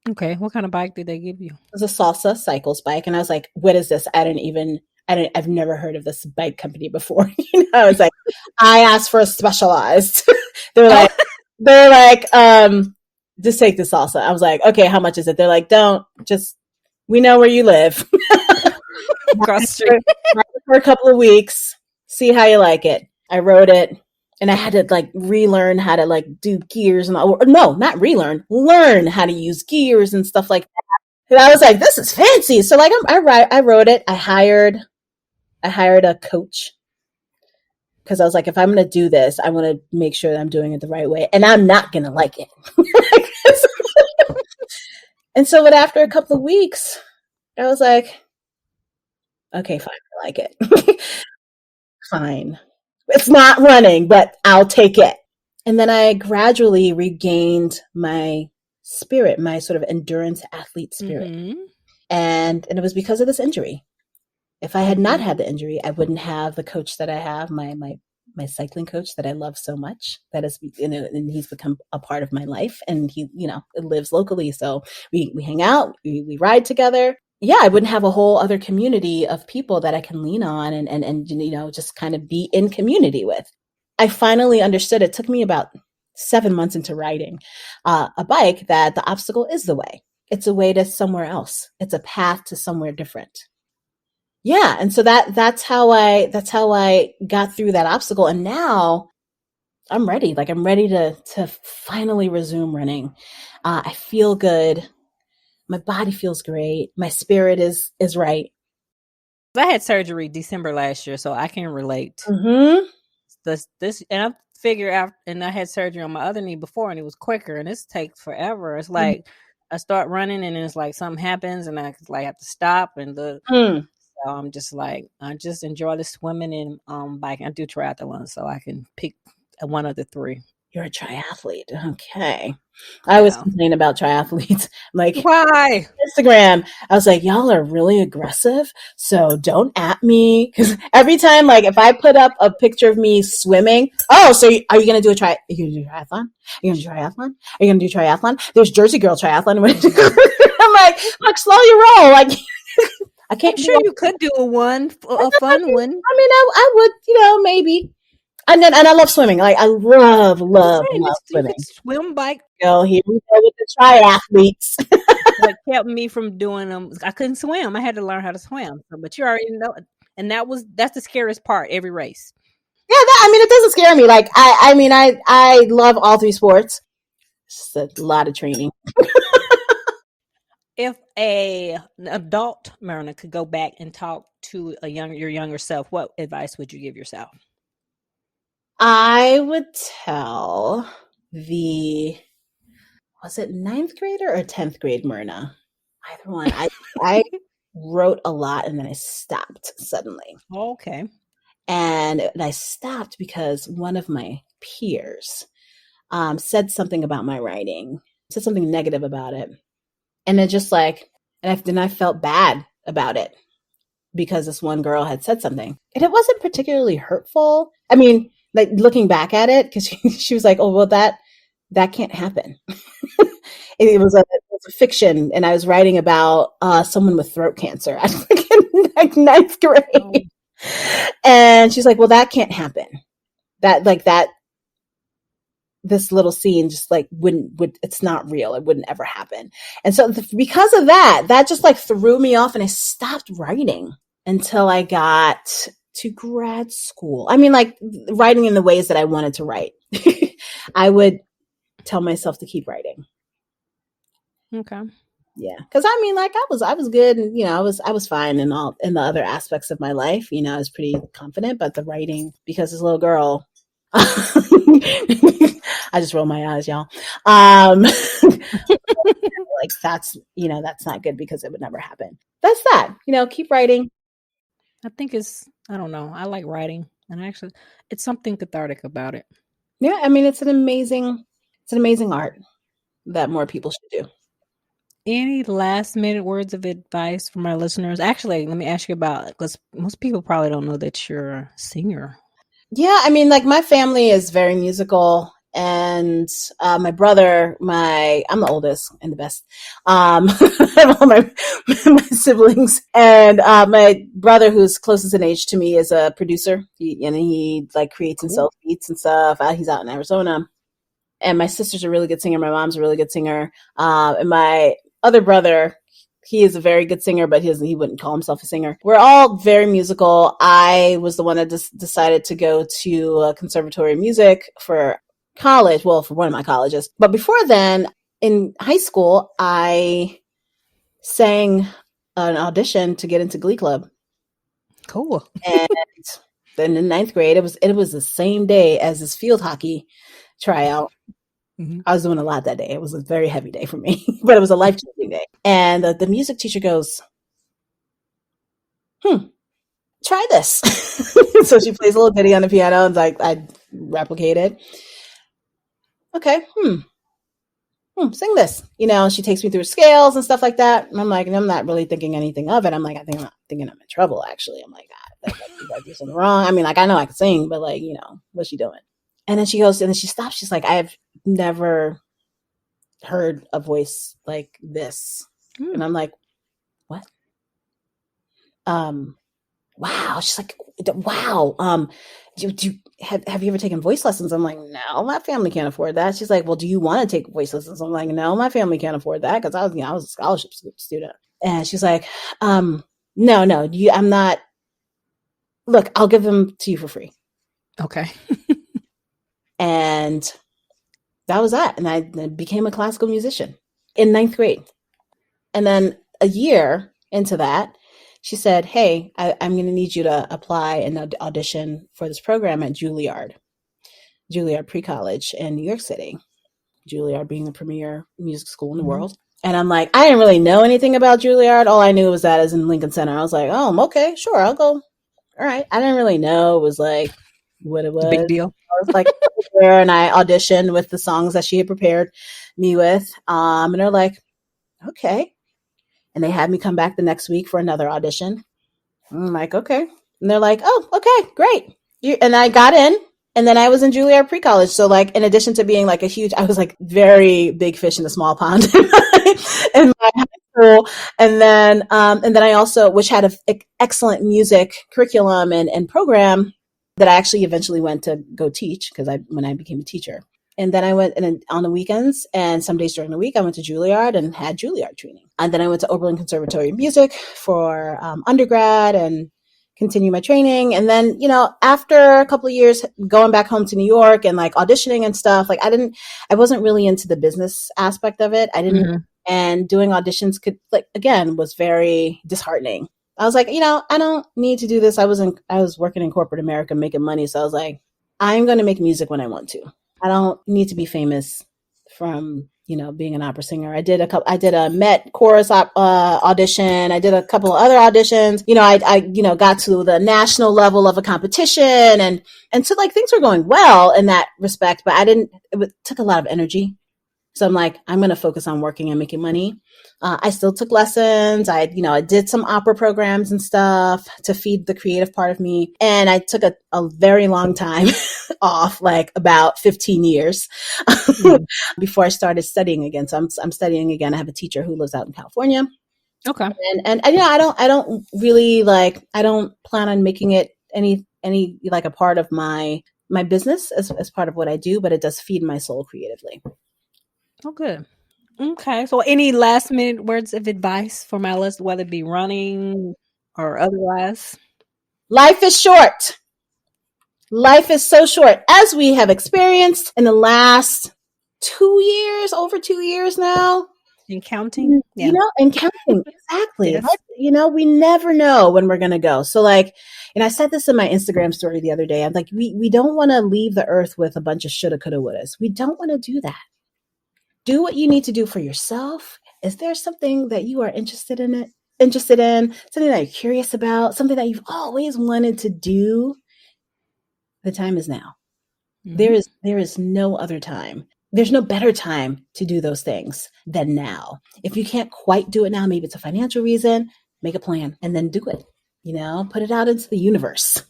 B: Okay. What kind of bike did they give you?
A: It was a Salsa Cycles bike. And I was like, what is this? I've never heard of this bike company before. I was like, I asked for a Specialized. They're like, just take the Salsa. I was like, okay, how much is it? They're like, we know where you live.
B: Across the street.
A: For a couple of weeks, see how you like it. I rode it. And I had to like relearn how to like do gears not relearn, learn how to use gears and stuff like that. And I was like, this is fancy. So like I wrote it. I hired a coach because I was like, if I'm going to do this, I want to make sure that I'm doing it the right way, and I'm not going to like it. And so, but after a couple of weeks, I was like, okay, fine, I like it. Fine. It's not running, but I'll take it. And then I gradually regained my spirit, my sort of endurance athlete spirit. And it was because of this injury. If I had not had the injury, I wouldn't have the coach that I have, my cycling coach that I love so much. That is, and he's become a part of my life. And he, lives locally. So we hang out, we ride together. Yeah, I wouldn't have a whole other community of people that I can lean on and just kind of be in community with. I finally understood. It took me about 7 months into riding a bike that the obstacle is the way. It's a way to somewhere else. It's a path to somewhere different. Yeah, and so that's how I got through that obstacle, and now I'm ready. Like I'm ready to finally resume running. I feel good. My body feels great. My spirit is right.
B: I had surgery December last year, so I can relate. This, and I figured out, and I had surgery on my other knee before, and it was quicker, and this takes forever. It's like I start running, and it's like something happens, and I like have to stop, and so I'm just like, I just enjoy the swimming and biking. I do triathlon, so I can pick one of the three.
A: You're a triathlete. Okay. I always complain about triathletes. Like,
B: why?
A: Instagram. I was like, y'all are really aggressive. So don't at me. Because every time, like, if I put up a picture of me swimming, so are you going to do triathlon? Are you going to do triathlon? Are you going to do triathlon? Are you going to do triathlon? There's Jersey Girl triathlon. I'm like, slow your roll. Like, I can't.
B: I'm sure you could do a fun one.
A: I mean, I would, maybe. And I love swimming. Like I love,
B: I'm
A: love,
B: saying
A: love
B: you could
A: swimming.
B: swim, bike.
A: Here we go with the triathletes.
B: What kept me from doing them? I couldn't swim. I had to learn how to swim. So, but you already know, and that's the scariest part. Every race.
A: Yeah, it doesn't scare me. Like I love all three sports. It's just a lot of training.
B: If an adult Mirna could go back and talk to your younger self, what advice would you give yourself?
A: I would tell was it 9th grader or 10th grade Mirna? Either one. I wrote a lot and then I stopped suddenly.
B: Okay.
A: And I stopped because one of my peers said something about my writing, said something negative about it. And then then I felt bad about it because this one girl had said something. And it wasn't particularly hurtful. I mean, like looking back at it, because she was like, oh, well, that can't happen. It was a fiction, and I was writing about someone with throat cancer. I was like in 9th grade. Oh. And she's like, well, that can't happen. This little scene just like it's not real. It wouldn't ever happen. And so because of that just like threw me off, and I stopped writing until I got to grad school. I mean, like writing in the ways that I wanted to write. I would tell myself to keep writing.
B: Okay.
A: Yeah. Cause I mean, like I was good, and I was fine in the other aspects of my life. I was pretty confident, but the writing, because this little girl, I just roll my eyes, y'all. Like that's not good because it would never happen. That's that, keep writing.
B: I think I don't know. I like writing, and actually it's something cathartic about it.
A: Yeah. I mean, it's an amazing art that more people should do.
B: Any last minute words of advice from our listeners? Actually, let me ask you about, because most people probably don't know that you're a singer.
A: Yeah. I mean, like my family is very musical, and my brother, I'm the oldest and the best. I have all my siblings, and my brother, who's closest in age to me, is a producer. He like creates and sells beats and stuff. He's out in Arizona. And my sister's a really good singer. My mom's a really good singer. And my other brother, he is a very good singer, but he wouldn't call himself a singer. We're all very musical. I was the one that decided to go to a conservatory of music for college. Well, for one of my colleges. But before then, in high school, I sang an audition to get into Glee Club.
B: Cool.
A: And then in 9th grade, it was the same day as this field hockey tryout. Mm-hmm. I was doing a lot that day. It was a very heavy day for me, but it was a life-changing day. And the music teacher goes, try this. So she plays a little ditty on the piano, and like I replicate it. Okay, sing this. She takes me through scales and stuff like that. And I'm like, and I'm not really thinking anything of it. I'm like, I'm thinking I'm in trouble, actually. I'm like, I do something wrong. I mean, like, I know I can sing, but like, what's she doing? And then she goes, and then she stops. She's like, I have never heard a voice like this. And I'm like, what? Wow. She's like, wow. Have you ever taken voice lessons? I'm like, no, my family can't afford that. She's like, well, do you want to take voice lessons? I'm like, no, my family can't afford that, because I was a scholarship student. And she's like, no, I'm not. Look, I'll give them to you for free.
B: Okay.
A: And that was that. And I became a classical musician in 9th grade. And then a year into that, she said, hey, I'm going to need you to apply and audition for this program at Juilliard pre-college in New York City. Juilliard being the premier music school in the world. And I'm like, I didn't really know anything about Juilliard. All I knew was that it was in Lincoln Center. I was like, oh, okay, sure, I'll go. All right. I didn't really know it was like what it was.
B: Big deal.
A: I was like there, and I auditioned with the songs that she had prepared me with. And they're like, okay. And they had me come back the next week for another audition. I'm like, okay. And they're like, oh, okay, great. And I got in, and then I was in Juilliard pre-college. So like, in addition to being like I was like very big fish in a small pond in my high school. And then I also, which had an excellent music curriculum and program, that I actually eventually went to go teach when I became a teacher. And then I went on the weekends and some days during the week, I went to Juilliard and had Juilliard training. And then I went to Oberlin Conservatory of Music for undergrad and continue my training. And then, after a couple of years going back home to New York and like auditioning and stuff, like I wasn't really into the business aspect of it. I didn't, and doing auditions was very disheartening. I was like, I don't need to do this. I was working in corporate America making money. So I was like, I'm going to make music when I want to. I don't need to be famous from, being an opera singer. I did a Met chorus audition. I did a couple of other auditions. I got to the national level of a competition and so like things were going well in that respect, but it took a lot of energy. So I'm like, I'm going to focus on working and making money. I still took lessons. I did some opera programs and stuff to feed the creative part of me. And I took a very long time off, like about 15 years before I started studying again. So I'm studying again. I have a teacher who lives out in California.
B: Okay.
A: And I don't really I don't plan on making it any like a part of my business as part of what I do, but it does feed my soul creatively.
B: Oh, good. Okay. So any last minute words of advice for my list, whether it be running or otherwise?
A: Life is short. Life is so short, as we have experienced in the last 2 years, over 2 years now.
B: And counting. Yeah.
A: And counting. Exactly.
B: Yes.
A: We never know when we're going to go. So and I said this in my Instagram story the other day. I'm like, we don't want to leave the earth with a bunch of shoulda, coulda, wouldas. We don't want to do that. Do what you need to do for yourself. Is there something that you are interested in, something that you're curious about, something that you've always wanted to do? The time is now. Mm-hmm. There is no other time. There's no better time to do those things than now. If you can't quite do it now, maybe it's a financial reason, make a plan and then do it. Put it out into the universe.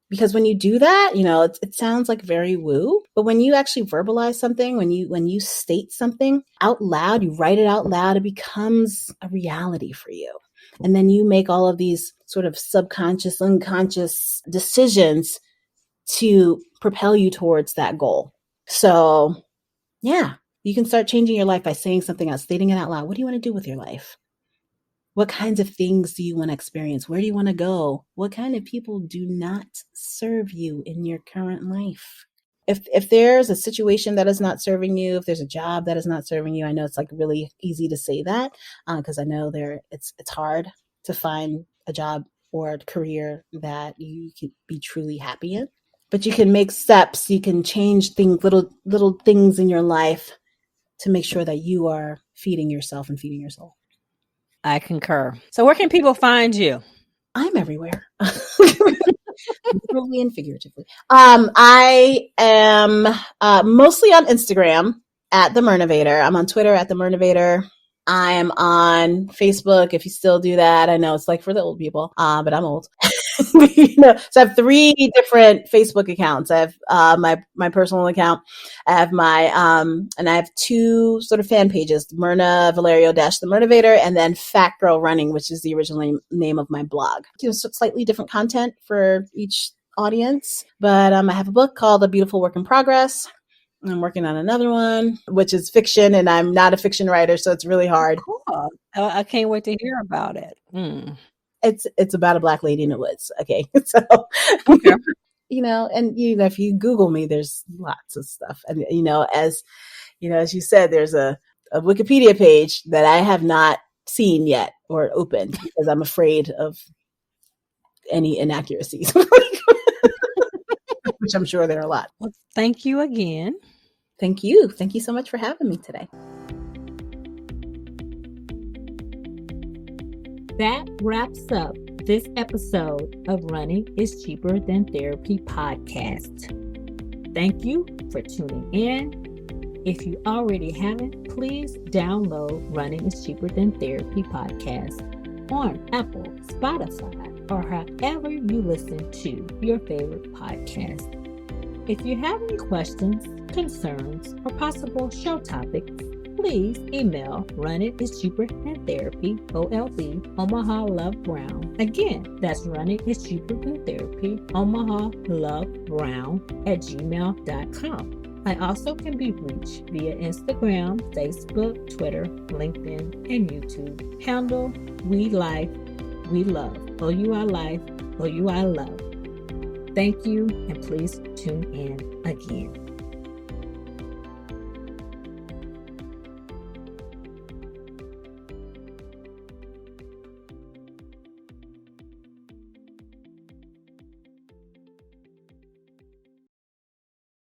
A: Because when you do that, it sounds like very woo, but when you actually verbalize something, when you state something out loud, you write it out loud, it becomes a reality for you. And then you make all of these sort of subconscious, unconscious decisions to propel you towards that goal. So yeah, you can start changing your life by saying something out, stating it out loud. What do you want to do with your life? What kinds of things do you want to experience? Where do you want to go? What kind of people do not serve you in your current life? If there's a situation that is not serving you, if there's a job that is not serving you, I know it's like really easy to say that because I know it's hard to find a job or a career that you could be truly happy in. But you can make steps. You can change things, little things in your life to make sure that you are feeding yourself and feeding your soul.
B: I concur. So where can people find you?
A: I'm everywhere. Literally and figuratively. I am mostly on Instagram at the Mirnavator. I'm on Twitter at the Mirnavator. I am on Facebook, if you still do that. I know it's like for the old people, but I'm old. So I have 3 different Facebook accounts. I have my personal account. I have my and I have 2 sort of fan pages: Mirna Valerio the Mirnavator, and then FatGirlRunning, which is the original name of my blog. Slightly different content for each audience, but I have a book called A Beautiful Work in Progress. I'm working on another one, which is fiction, and I'm not a fiction writer, so it's really hard.
B: Cool. I can't wait to hear about it.
A: It's about a Black lady in the woods. Okay. So,
B: okay.
A: And if you Google me, there's lots of stuff. And, as you said, there's a Wikipedia page that I have not seen yet or opened because I'm afraid of any inaccuracies, which I'm sure there are a lot.
B: Well, thank you again.
A: Thank you. Thank you so much for having me today.
C: That wraps up this episode of Running is Cheaper Than Therapy podcast. Thank you for tuning in. If you already haven't, please download Running is Cheaper Than Therapy podcast on Apple, Spotify, or however you listen to your favorite podcast. If you have any questions, concerns, or possible show topics,
B: please email Running is Cheaper Than Therapy, OLB, Omaha Love Brown. Again, that's Running is Cheaper Than Therapy, Omaha Love Brown @gmail.com. I also can be reached via Instagram, Facebook, Twitter, LinkedIn, and YouTube. Handle We Life, We Love. OUI Life, OUI Love. Thank you, and please tune in again.